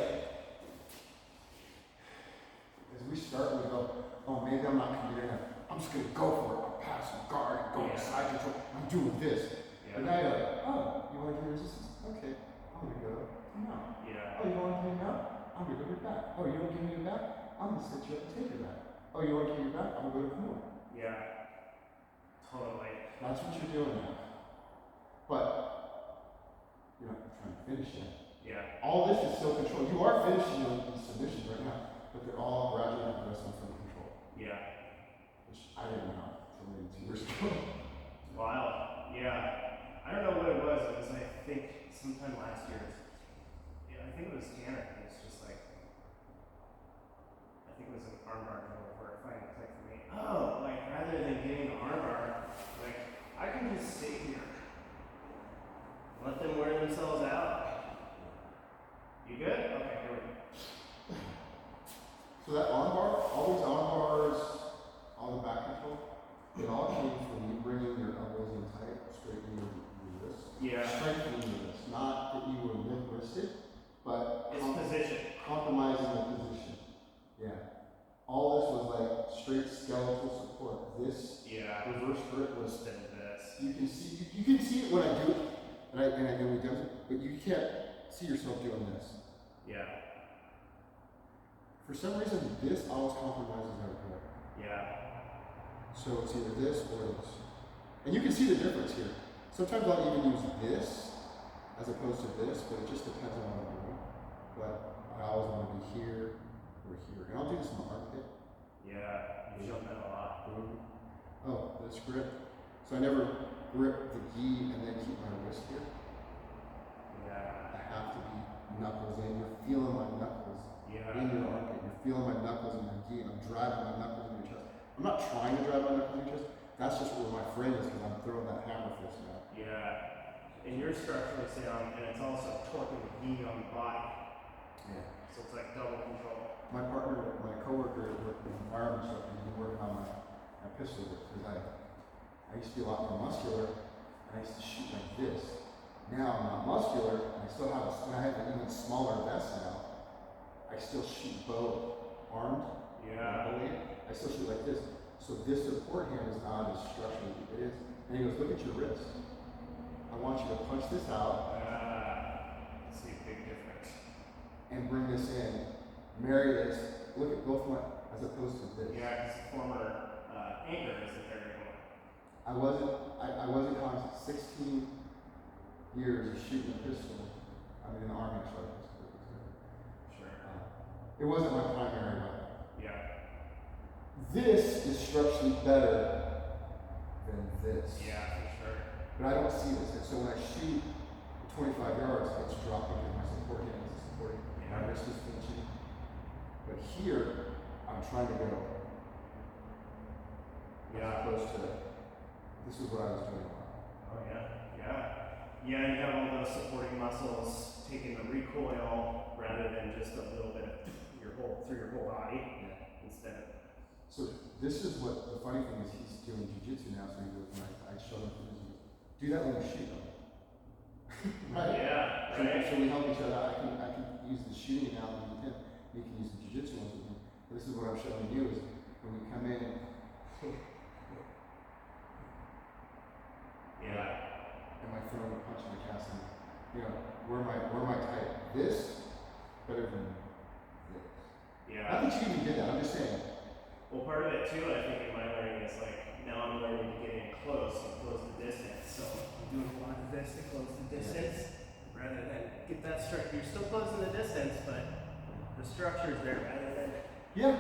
as we start, we go, oh, maybe I'm not gonna get enough. I'm just gonna go for it. I'll pass and guard and go side control. I'm doing this. But now you're like, oh, you want to do resistance? Okay, I'm gonna go. No. Yeah. Oh, you want to give me up? I'm gonna go to your back. Oh, you don't give me your back? I'm gonna set you up and take your back. Oh, you want to give me your back? I'm gonna go to corner. Yeah. Totally. That's what you're doing now. But you're not trying to finish yet. Yeah. All this is still control. You are finishing these submissions right now, but they're all gradually progressing from control. Yeah. Which I didn't know until maybe 2 years ago. Wow. Yeah. I don't know what it was. It was, I think, sometime last year. Yeah, I think it was Tanner. It was just like, I think it was an armbar drill where it finally clicked for me. Oh, like rather than getting the armbar, like I can just sit here, let them wear themselves out. You good? Okay, here we go. So that armbar, all these arm bars, all the back control, it all came from you bringing your elbows in tight, straightening your wrists. Yeah. Strengthening your wrists. Not that you were limp wristed, but It's position. compromising the position. Yeah. All this was like straight skeletal support. This reverse grip was Than this. you can see it when I do it, and I know he does it, but you can't see yourself doing this. Yeah. For some reason, this always compromises our grip. Yeah. So it's either this or this. And you can see the difference here. Sometimes I'll even use this as opposed to this, but it just depends on what I'm doing. But I always want to be here or here. And I'll do this in the armpit. Yeah. You've shown that a lot. Boom. Oh, this grip. So I never grip the gi and then keep my wrist here. Yeah. I have to be knuckles in. You're feeling my knuckles Yeah. in your armpit. You're feeling my knuckles in your gi, and I'm driving my knuckles in your chest. I'm not trying to drive my knuckles in your chest. That's just where my friend is because I'm throwing that hammer fist now. Yeah. And you're structurally sound, and it's also torquing the knee on the body. Yeah. So it's like double control. My partner, my coworker, worked in firearm instructor. He's been working on my pistol grip because I used to be a lot more muscular, and I used to shoot like this. Now I'm not muscular, and I still have and I have an even smaller vest now. I still shoot bow armed. Yeah. I still shoot like this. So this support hand is not as structured as it is. And he goes, look at your wrist. I want you to punch this out See a big difference. and bring this in. Marry this. Look at both my, as opposed to this. Yeah, because former anchor isn't there anymore. I wasn't conscious. 16 years of shooting a pistol. I mean, an army instructor. Sure. It wasn't my primary weapon. Yeah. This is structurally better than this. Yeah, for sure. But I don't see this. And so when I shoot 25 yards, it's dropping because my support hand is supporting. Yeah. My wrist is flinching. But here, I'm trying to go. As opposed to, this is what I was doing. Oh yeah. Yeah. Yeah, and you have all those supporting muscles taking the recoil rather than just a little bit of through your whole body instead of. So this is what the funny thing is. He's doing jiu-jitsu now. So he goes, when I show him jiu-jitsu, do that when you shoot them. Right? Yeah. So, Right. so we help each other. I can use the shooting analogy with him. He can use the jiu-jitsu ones with me. But this is what I'm showing you is when we come in. Yeah. Am I throwing a punch in the cast? And, you know, where am I tight? This better than this. Yeah. Not that you even did that. I'm just saying. Well, part of it too, I think, in my learning is like now I'm learning to get in close and close the distance. So I'm doing a lot of this to close the distance rather than get that structure. You're still closing the distance, but the structure is there rather than. Yeah,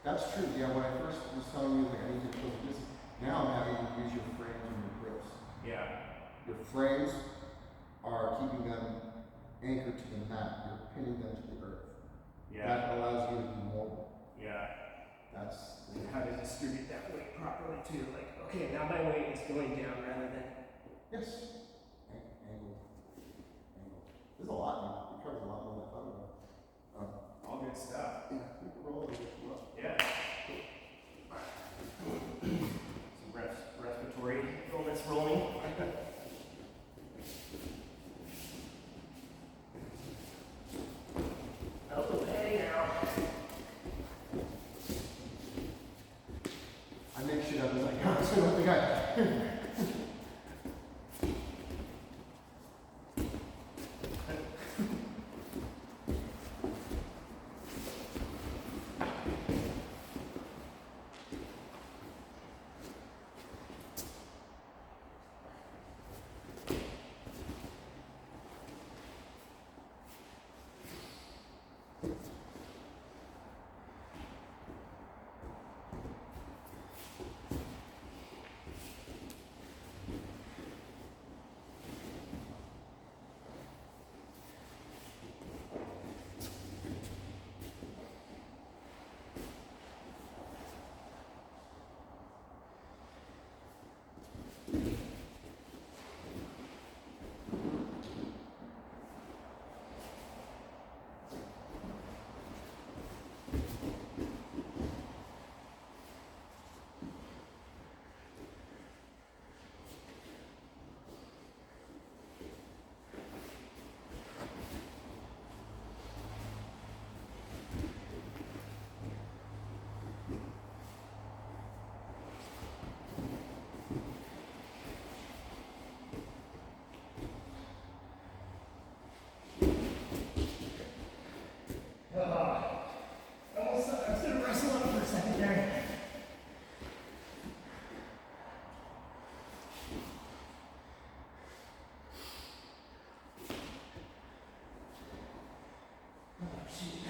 that's true. Yeah, when I first was telling you like I need to close this, now I'm having to use your frames and your grips. Yeah. Your frames are keeping them anchored to the mat. You're pinning them to the earth. Yeah. That allows you to be mobile. Yeah. That's And how to distribute that weight properly too. Like, okay, now my weight is going down rather than. yes. Angle. There's a lot in it. It covers a lot more than I thought about. All good stuff. Yeah, we can roll it as well. Yeah. Some respiratory illness rolling. I make shit up as I go, so I don't think I. I was gonna wrestle up for a second there. Oh, shit.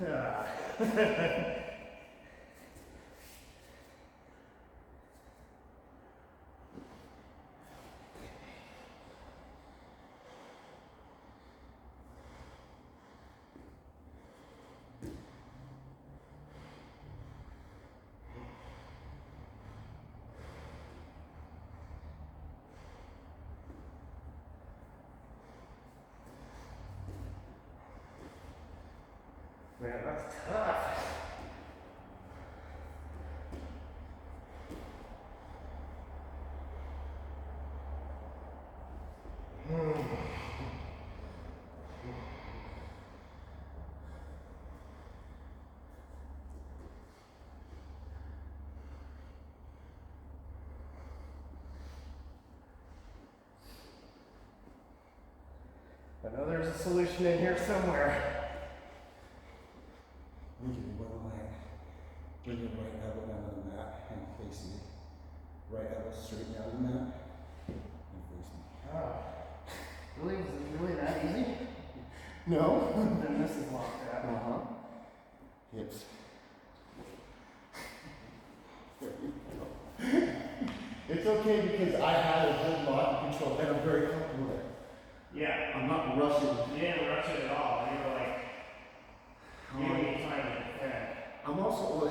Ah. Man, that's tough. I know there's a solution in here somewhere. We can do one leg. Bring your right elbow down to the mat and face me. Right elbow straight down to the mat and face me. Oh. Really? Was it really that easy? No. Then this is locked out. Uh-huh. Hips. It's okay because I had a good lot of control and I'm very comfortable there. Yeah. I'm not rushing. You didn't rush it at all. You were like, giving me time to defend. I'm also,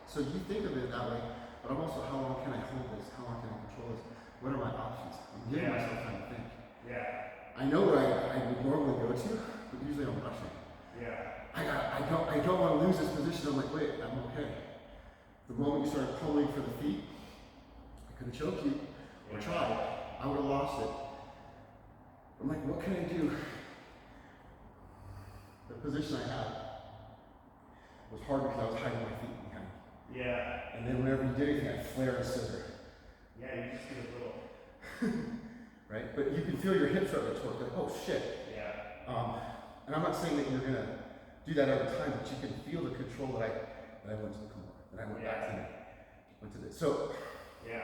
so you think of it that way, but I'm also, how long can I hold this? How long can I control this? What are my options? I'm giving Yeah. myself time to think. Yeah. I know where I would normally go to, but usually I'm rushing. Yeah. I don't want to lose this position. I'm like, wait, I'm okay. The moment you started pulling for the feet, I could have choked you or tried. I would have lost it. I'm like, what can I do? The position I had was hard because I was hiding my feet behind. Yeah. And then whenever you did anything, I'd flare a scissor. Yeah, you just get a little. Right? But you can feel your hips start to torque. Like, oh shit. Yeah. And I'm not saying that you're gonna do that every time, but you can feel the control that I went to the core, that I went back to went to this. So Yeah.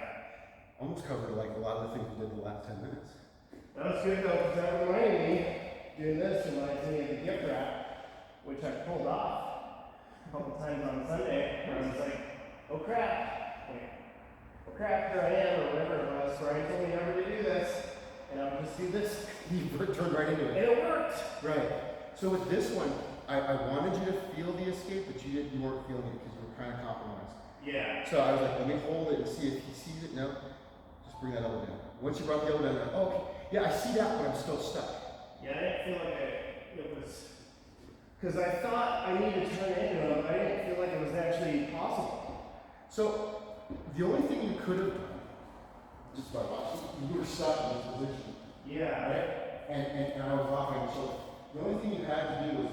almost covered like a lot of the things we did in the last 10 minutes. That was good though, because that reminded me, doing this reminds me of the gift wrap, which I pulled off a couple times on Sunday, where I was like, oh crap, here I am, or whatever it was. Brian told me never to do this, and I would just do this, You turned right into and it. it worked. Right. So with this one, I wanted you to feel the escape, but you weren't feeling it because you were kind of compromised. Yeah. So I was like, let me hold it and see if he sees it. No, just bring that elbow down. Once you brought the elbow down, I'm like, oh, okay. Yeah, I see that, but I'm still stuck. Yeah, I didn't feel like it was, because I thought I needed to turn into him, but I didn't feel like it was actually possible. So, the only thing you could have done, just by watching, you were stuck in this position, Yeah. right? And I was off on the shoulder. The only thing you had to do was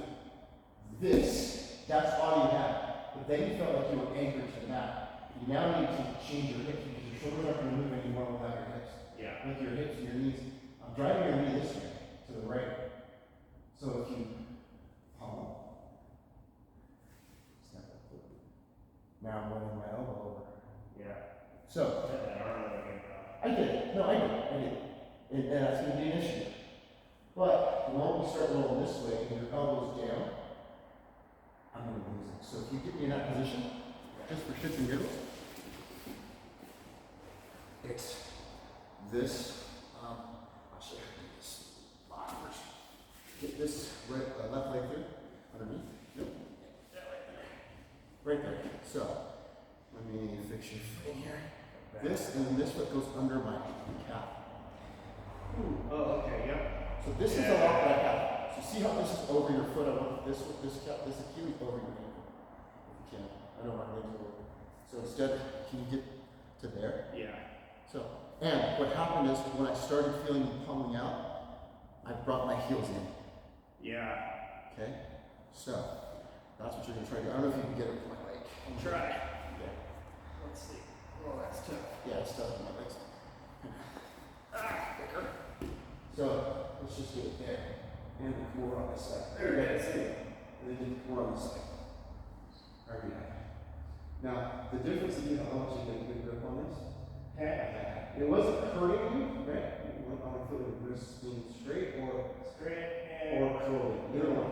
this. That's all you had. But then you felt like you were anchored to the mat. You now need to change your hips because your shoulders aren't going to move anymore without your hips. Yeah. Like your hips and your knees. I'm driving your knee this way, to the right. So if you palm, snap that foot. Now I'm running my elbow over. Yeah. So, That arm again. I did. No, I did. And that's going to be an issue. But the moment you start rolling this way and your elbow's down, I'm going to lose it. So if you get me in that position, just for shits and giggles, it's this. I'll show you this. First. Get this left leg through, underneath. Yep. Right there. So, let me fix your foot here. This and then this foot goes under my calf. Oh, okay, yep. So this is a lock that I have. So see how this is over your foot? I want this Achilles over your ankle. If you can. I know my legs are working. So instead, can you get to there? Yeah. So, and what happened is when I started feeling you pulling out, I brought my heels in. Yeah. Okay? So, that's what you're going to try to do. I don't know if you can get it with my leg. I'll try. Yeah. Let's see. Oh, that's tough. Yeah, it's tough with my legs. Thicker. So, let's just do it there. And then come over on this side. There it is. And then you come over on this side. Alright, now, the difference is how much you get a good grip on this. Okay. It wasn't hurting you, right? You went on feeling the wrist being straight or Straight and or curly. Either one.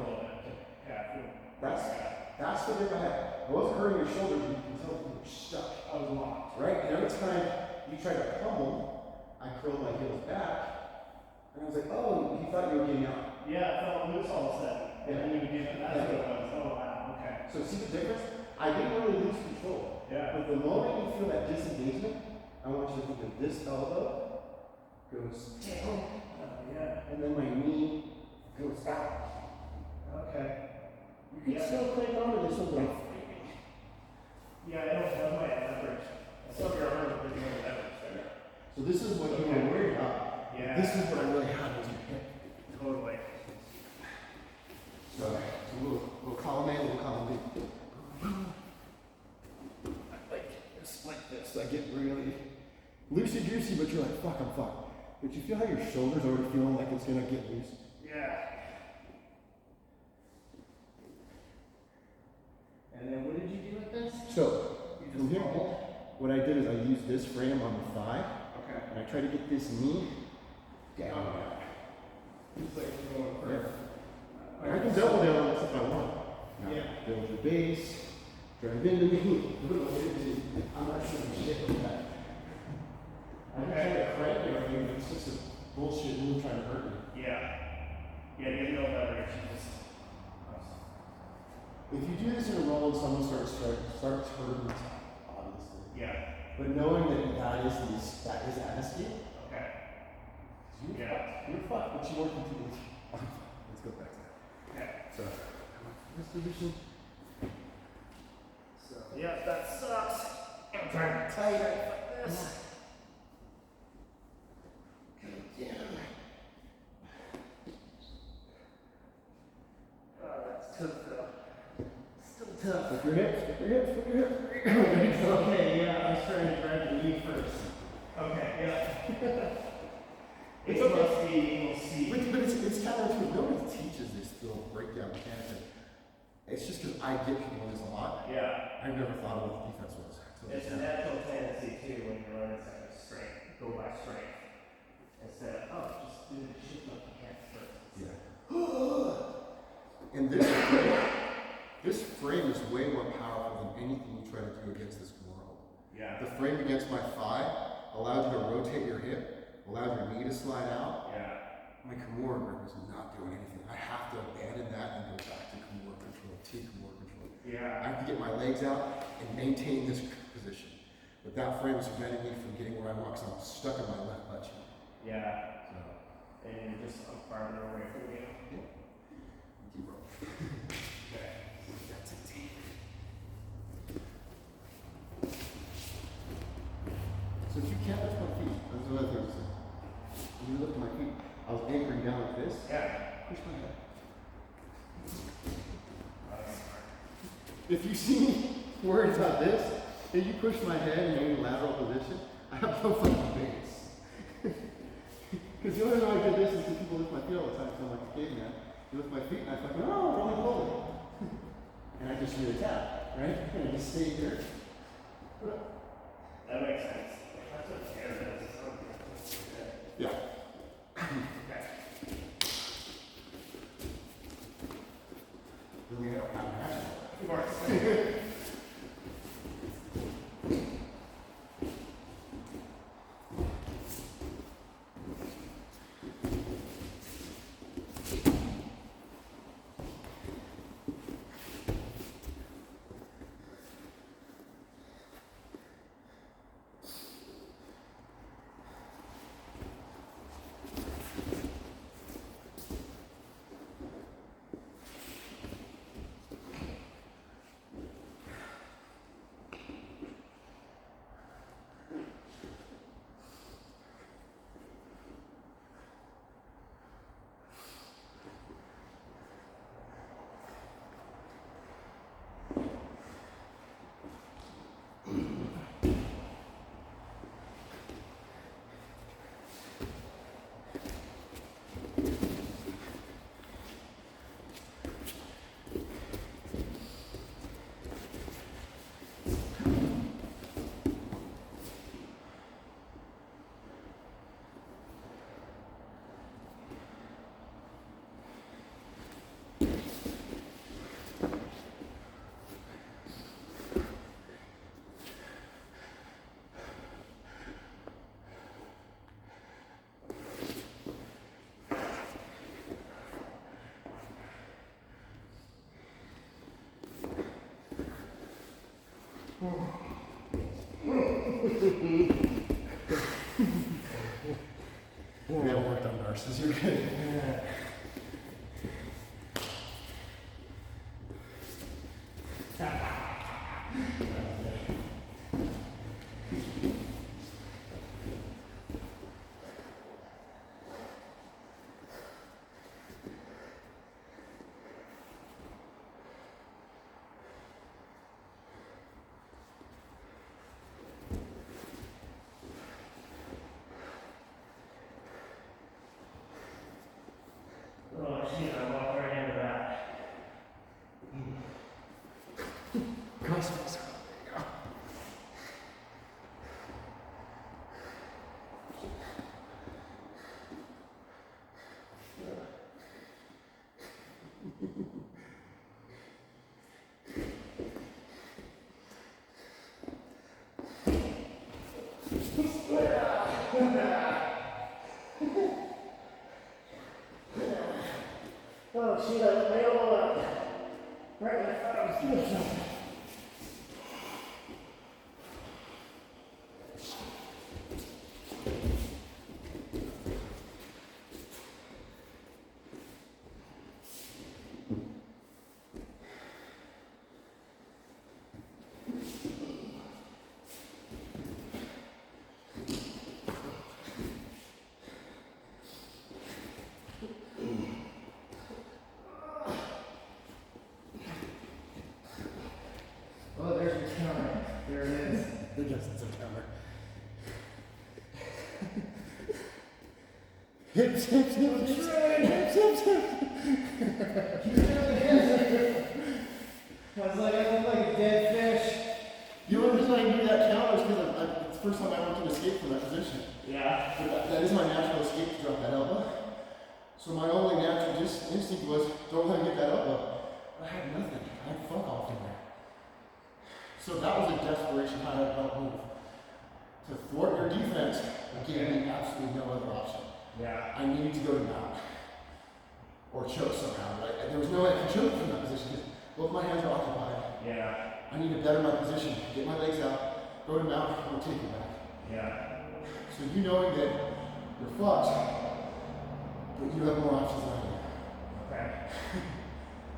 Yeah. That's the grip I had. It wasn't hurting your shoulders, you can tell you were stuck. I was locked. Right? And every time you tried to pummel, I curled my heels back. And I was like, oh, you thought you were getting out. Yeah, it felt loose all of a sudden. Yeah. And then you did that's what it was. Oh wow, okay. So see the difference? I didn't really lose control. Yeah. But the moment you feel that disengagement, I want you to think of this elbow goes down, Yeah. and then my knee goes out. Okay. You can Yeah. still crank onto this one. Yeah, I don't have my leverage. I still remember the beginning of leverage there. So this is what you were worried about. Yeah. This is what I really had was your hip. Totally. So we'll column A, we'll column B. Like this. I get really loosey goosey, but you're like, fuck, I'm fucked. But you feel how your shoulders already feeling like it's gonna get loose. Yeah. And then what did you do with this? So You from just here, pulled? what I did is I used this frame on the thigh, Okay. and I try to get this knee down. It's like you're going Yeah. for. I can double down on this if I want. Now, Yeah. build your base, drive into me. I'm not sure of shit with that. I'm not trying to crank you or anything, it's just a bullshit move trying to hurt me. Yeah. Yeah, you have no leverage. You just. If you do this in a roll and someone starts hurting, obviously. Yeah. But knowing that that is honesty, Okay. you're Yeah. fucked. You're fucked, but you won't continue. Let's go back to that. Okay. So, this position. So, Yeah, that sucks. I'm trying to tight like this. yeah. Oh, that's tough though. Still tough. Flip your hips, flip your hips, flip your hips. Okay, yeah, I was trying to grab the knee first. Okay, yeah. It's It okay. must be, we'll see. But it's counterintuitive. Nobody teaches this little breakdown mechanic. It's just because I get people this a lot. Yeah. I've never thought of what the defense was. It's a natural tendency too when you're running second strength. Go by strength. Instead of, oh, just do the shit like you can first. Yeah. And this frame is way more powerful than anything you try to do against this world. Yeah. The frame against my thigh allows you to rotate your hip, allows your knee to slide out. Yeah. My Kimura grip is not doing anything. I have to abandon that and go back to Kimura control, T-Kimura control. I Yeah. have to get my legs out and maintain this position. But that frame is preventing me from getting where I want because I'm stuck in my left butt cheek. Yeah. So, And you're just farther away from you. keep rolling. Okay. That's a team. if you see me worried about this, and you push my head in any lateral position, I have no fucking base. Because the only reason I did this is because people lift my feet all the time, so I'm like a caveman. You lift my feet, and I fucking, oh, rolling forward. And I just really tap, right? And I just stay here. That makes sense. That's what hair does. It's not Yeah. okay. Then we have a match. Of course. We haven't worked on nurses, you're good. Oh, shit, I walked right into that. Crossface. Oh, shit, I let my elbow out. Right when I thought I was doing something. Oh, there's your counter. There it is. There doesn't some counter. Hips, hips, hips, hips, hips, hips, hips. I was like, I look like a dead fish. The only reason I knew that count was because it's the first time I went to escape from that position. Yeah. But that is my natural escape to drop that elbow. So my only natural instinct was, don't let him get that elbow. I had nothing. I had fuck off in there. So that was a desperation how to help move. To thwart your defense, I gave me absolutely no other option. Yeah. I needed to go to mount. Or choke somehow, right? And there was no way I could choke from that position because both my hands are occupied. Yeah. I need to better my position, get my legs out, go to mount, and take it back. Yeah. So you knowing that you're fucked, but you have more options than I do. Okay.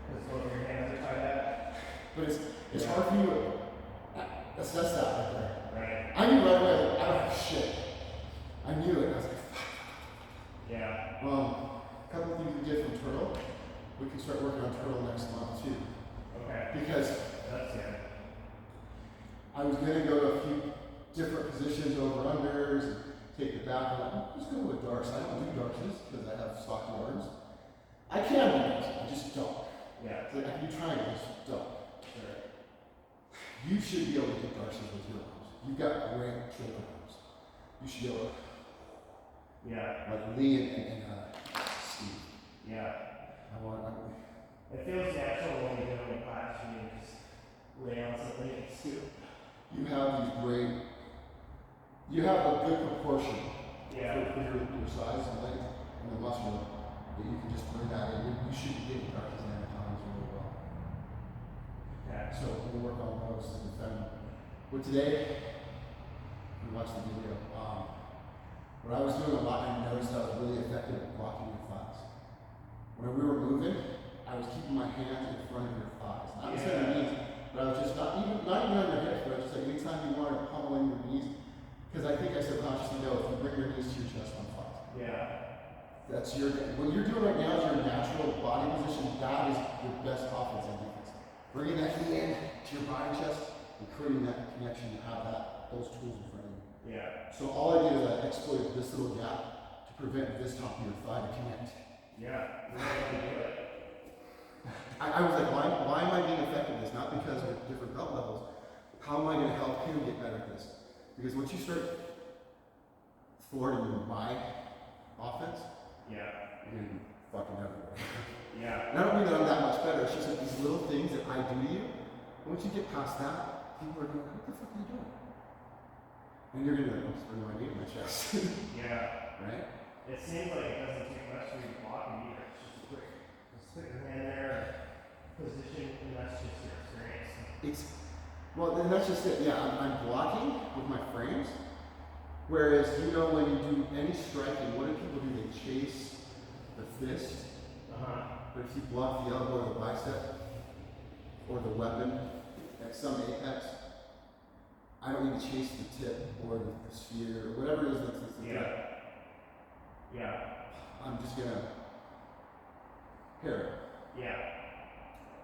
Because both of your hands are tied up. But it's hard for you to assess that right there. Right. I knew right away, like, I don't have shit. I knew it. I was like, fuck. Yeah. A couple of things we did from Turtle. We can start working on Turtle next month too. Okay. Because That's good. I was going to go to a few different positions, over unders, and take the back. I'm like, oh, let's go with darts. I don't do darts because I have stock yards. I can do it, I just don't. Yeah. It's like, I can do triangles, don't. Sure. You should be able to get darts with your arms. You've got great shoulder arms. You should be able to, Yeah. like Lee and Steve. Yeah. I It feels natural when you go in class and you just lay on something and scoop. you have these great, you have a good proportion Yeah. for your size and length and the muscle that you can just bring that in. You should be getting darts and anatomies really well. Yeah. So we'll work on those to defend. But today, we watched the video. What I was doing a lot, I noticed I was really effective at blocking your thighs. When we were moving, I was keeping my hands in front of your thighs. Not necessarily your knees, but I was just not even on your hips, but I was just like anytime you wanted pummeling your knees, because I think I subconsciously know if you bring your knees to your chest on thighs. Yeah. That's your, what you're doing right now is your natural body position. That is your best offense and defense. Bringing that knee in to your body chest and creating that connection to have those tools in front of you. Yeah. So all I did is I exploited this little gap to prevent this top of your thigh to connect. Yeah. You know how to do it. I was like, why am I being effective at this? Not because of different belt levels. How am I going to help him get better at this? Because once you start thwarting my offense, Yeah. you're going to be fucking everywhere. Yeah. And I don't mean that I'm that much better. It's just like these little things that I do to you. And once you get past that, people are going, what the fuck are you doing? And you're going to be like, I'm just bringing my knee to my chest. Yeah. Right? It seems like it doesn't take much for you to block either. It's just quick. Just put your hand there, position, and that's just your experience. Well, and that's just it. Yeah, I'm blocking with my frames. Whereas, when you do any striking, what do people do? They chase the fist. But if you block the elbow or the bicep or the weapon at some apex, I don't need to chase the tip or the sphere or whatever it is that's the tip. Yeah. I'm just gonna parry. Yeah.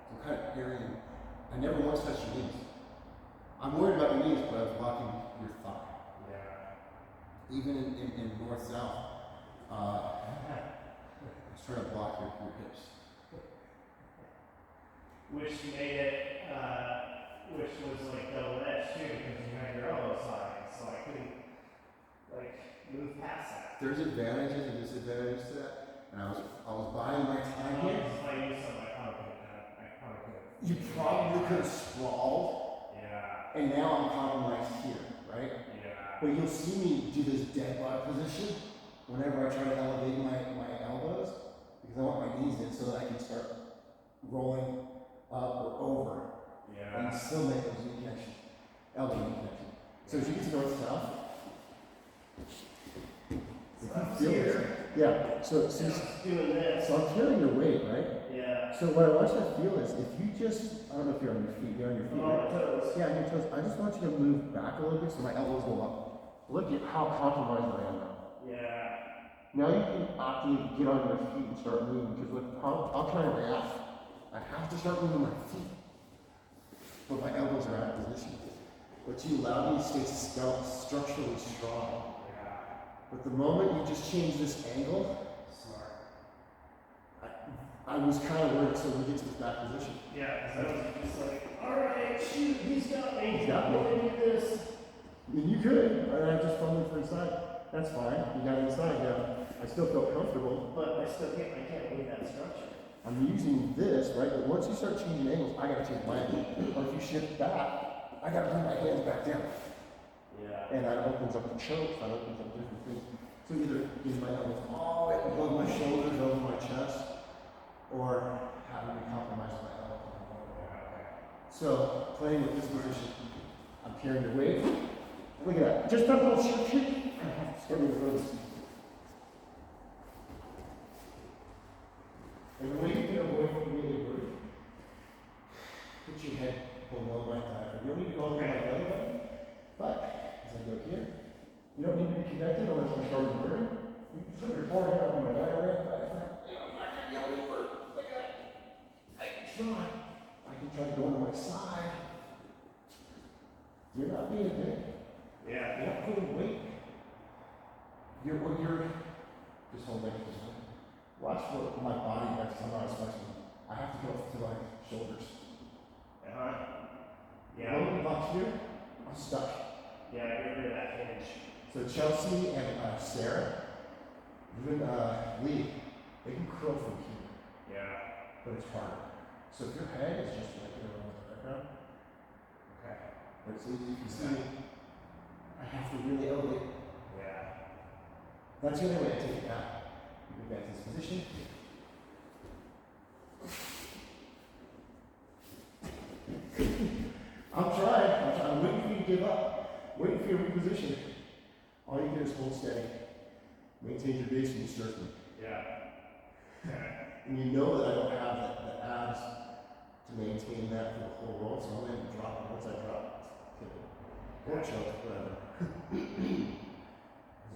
So I'm kind of parrying. I never once touched your knees. I'm worried about your knees, but I was blocking your thigh. Yeah. Even in north-south, I was trying to block your hips. Which made it, which was like double-edged too, because you had your elbow side, so I couldn't, move past that. There's advantages and disadvantages to that, and I was buying my time here. If I used something, I probably could. You probably could have sprawled, Yeah. and now I'm compromised here, right? Yeah. But you'll see me do this dead bug position whenever I try to elevate my elbows, because I want my knees in so that I can start rolling up or over, Yeah. and still make those knee connections, elbow knee connection. So as you get to north-south, feel this. Yeah, so Doing this. I'm carrying your weight, right? Yeah. So what I want you to feel is if you just, I don't know if you're on your feet, you're on your feet, On right? my toes. Yeah, on your toes. I just want you to move back a little bit so my elbows go up. Look at how compromised I am now. Yeah. Now you can actually get on your feet and start moving, because look, I'll try to react. I have to start moving my feet. But my elbows are out of position. But you allow me to stay structurally strong. Yeah. But the moment you just change this angle, Smart. I was kind of worried until we get to this back position. Yeah, because I was just like, alright, shoot, he's got me. He's got me. I'm gonna do this. I mean, you could, or I just fumbling for inside. That's fine. You got inside, yeah. I still felt comfortable. But I can't move that structure. I'm using this, right? But once you start changing angles, I gotta change my angle. Or if you shift back, I gotta bring my hands back down. Yeah. And that opens up the choke, that opens up different things. So either getting my elbows all the way above my shoulders, over my chest, or having me compromise my elbow. So playing with this position, I'm carrying the weight. Look at that. Just that little shift kick. Start with those. And when you get away from me, put your head below my thigh. You don't need to go over my belly button, but as I go here, you don't need to be connected unless my shoulders are burning. You can put your forehead up on my diaphragm. I can try to go into my side. You're not being a dick. Yeah. You're not pulling weight. You're just hold next to this. Watch what my body does. I'm not expecting. I have to go to my shoulders. Uh-huh. Yeah. Lower box here, I'm stuck. Yeah, I get rid of that hinge. So Chelsea and Sarah, even Lee, they can curl from here, Yeah. but it's harder. So if your head is just like on the background, Okay. but it's easy. You can see I have to really elevate. Yeah. That's the only way I take it down. You go back to this position. I'm trying. I'm waiting for you to give up. Waiting for you to reposition. All you do is hold steady. Maintain your base and you circle. Yeah. Okay. And you know that I don't have the abs to maintain that for the whole roll, so I'm going to drop it once I drop. Or choke, whatever.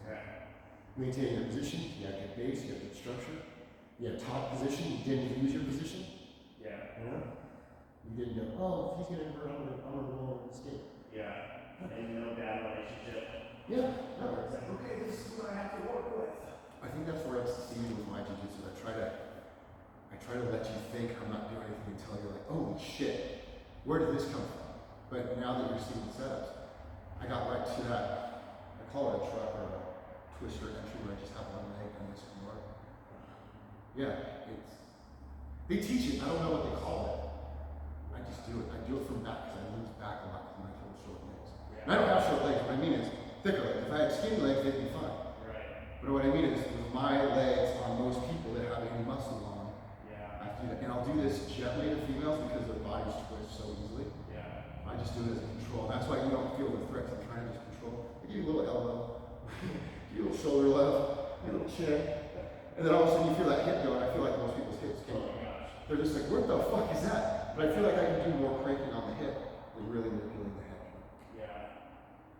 Okay. Maintain your position. You got good base, you got good structure. You have top position, you didn't lose your position. Yeah. You know? You didn't know, oh, if he's going to invert, I'm going to roll and escape. Yeah. And no bad relationship. Yeah. No, it's like, okay, this is what I have to work with. I think that's where I see with my jiu-jitsu. I try to let you think I'm not doing anything until you're like, holy shit, where did this come from? But now that you're seeing the setups, I got right to that. I call it a truck or a twister entry where I just have one leg and this more. Yeah, they teach it. I don't know what they call it. I just do it. I do it from back because I lose back a lot because I have short legs. Yeah. And I don't have short legs. What I mean is thicker legs. If I had skinny legs, they'd be fine. Right. But what I mean is, with my legs on most people that have any muscle on, Yeah. I have to do that. And I'll do this gently to females because their bodies twist so easily. Yeah. I just do it as a control. That's why you don't feel the threats. I'm trying to just control. I give you a little elbow, give you a little shoulder left, a little chin. And then all of a sudden you feel that hip go, and I feel like most people's hips Oh go. my gosh. They're just like, what the fuck is that? But I feel like I can do more cranking on the hip than really manipulating the head. Yeah.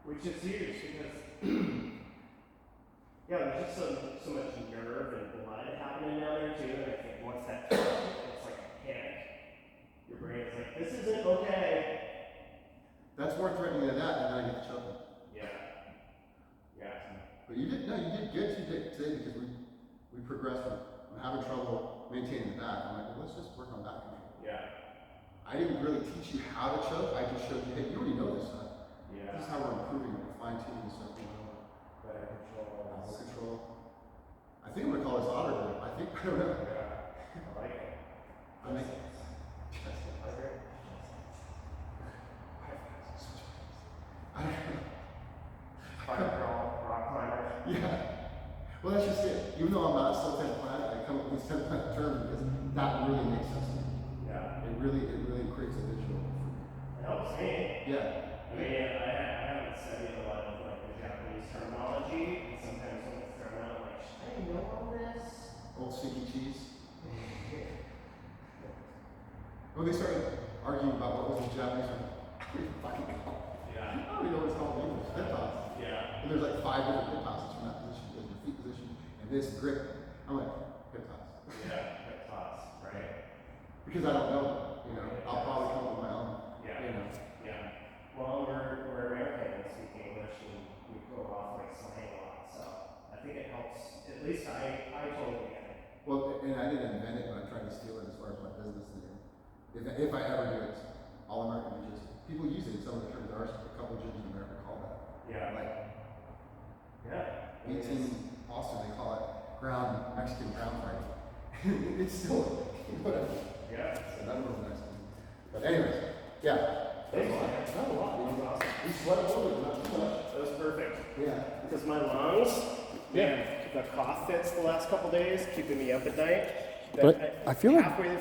Which is huge because yeah, there's just so much nerve and blood happening down there too. And I think once that it's like a panic. Your brain's like, this isn't okay. That's more threatening than that, and then I get the choking. Yeah. Yeah. But you did good today because we progressed from having trouble maintaining the back. I'm like, well, let's just work on back control. Yeah. I didn't really teach you how to choke. I just showed you, hey, you already know this stuff. Yeah. This is how we're improving it. We're fine tuning this stuff. Better control. Elbow control. I think I'm gonna call this otter grip. I don't know. Yeah. I like it. I mean, I agree. I don't know. Fire girl, rock climber. Yeah. Well, that's just it. Even though I'm not so 10 planet, I come up with 10 planet terms because that really makes sense to me. Yeah. It really creates a visual for me. It helps me. Yeah. I mean, I haven't studied a lot of like the Japanese terminology, and sometimes when it's thrown out, I'm like, should I know all this? Old stinky cheese. When they started arguing about what was in Japanese, I'm like, I don't even fucking know. Yeah. I don't even know what it's called in English. Hip toss. Yeah. And there's like 5 different hip tosses from that position. There's your feet position and this grip. I'm like, hip toss. Yeah. Hip toss, right? Because I don't know them, you know. I'll probably come up with my own. Yeah. You know. Yeah. Well, we're American and speak English, and we go off like slang a lot, so I think it helps. At least I totally get it. Well, and I didn't invent it, but I tried to steal it as far as my business name. If I ever do it, All American Jiu-Jitsu. People use it in some of the terms. There are a couple of gyms in America call that. Yeah. Like Yeah. 18 Austin, they call it Mexican ground fight. It's still whatever. Yeah. So that was Mexican. But anyways, yeah. Thanks, man. Not a lot. That was awesome. We sweat a little bit, not too much. That was perfect. Yeah. Because my lungs, man, the cough fits the last couple days, keeping me up at night. But I feel like- halfway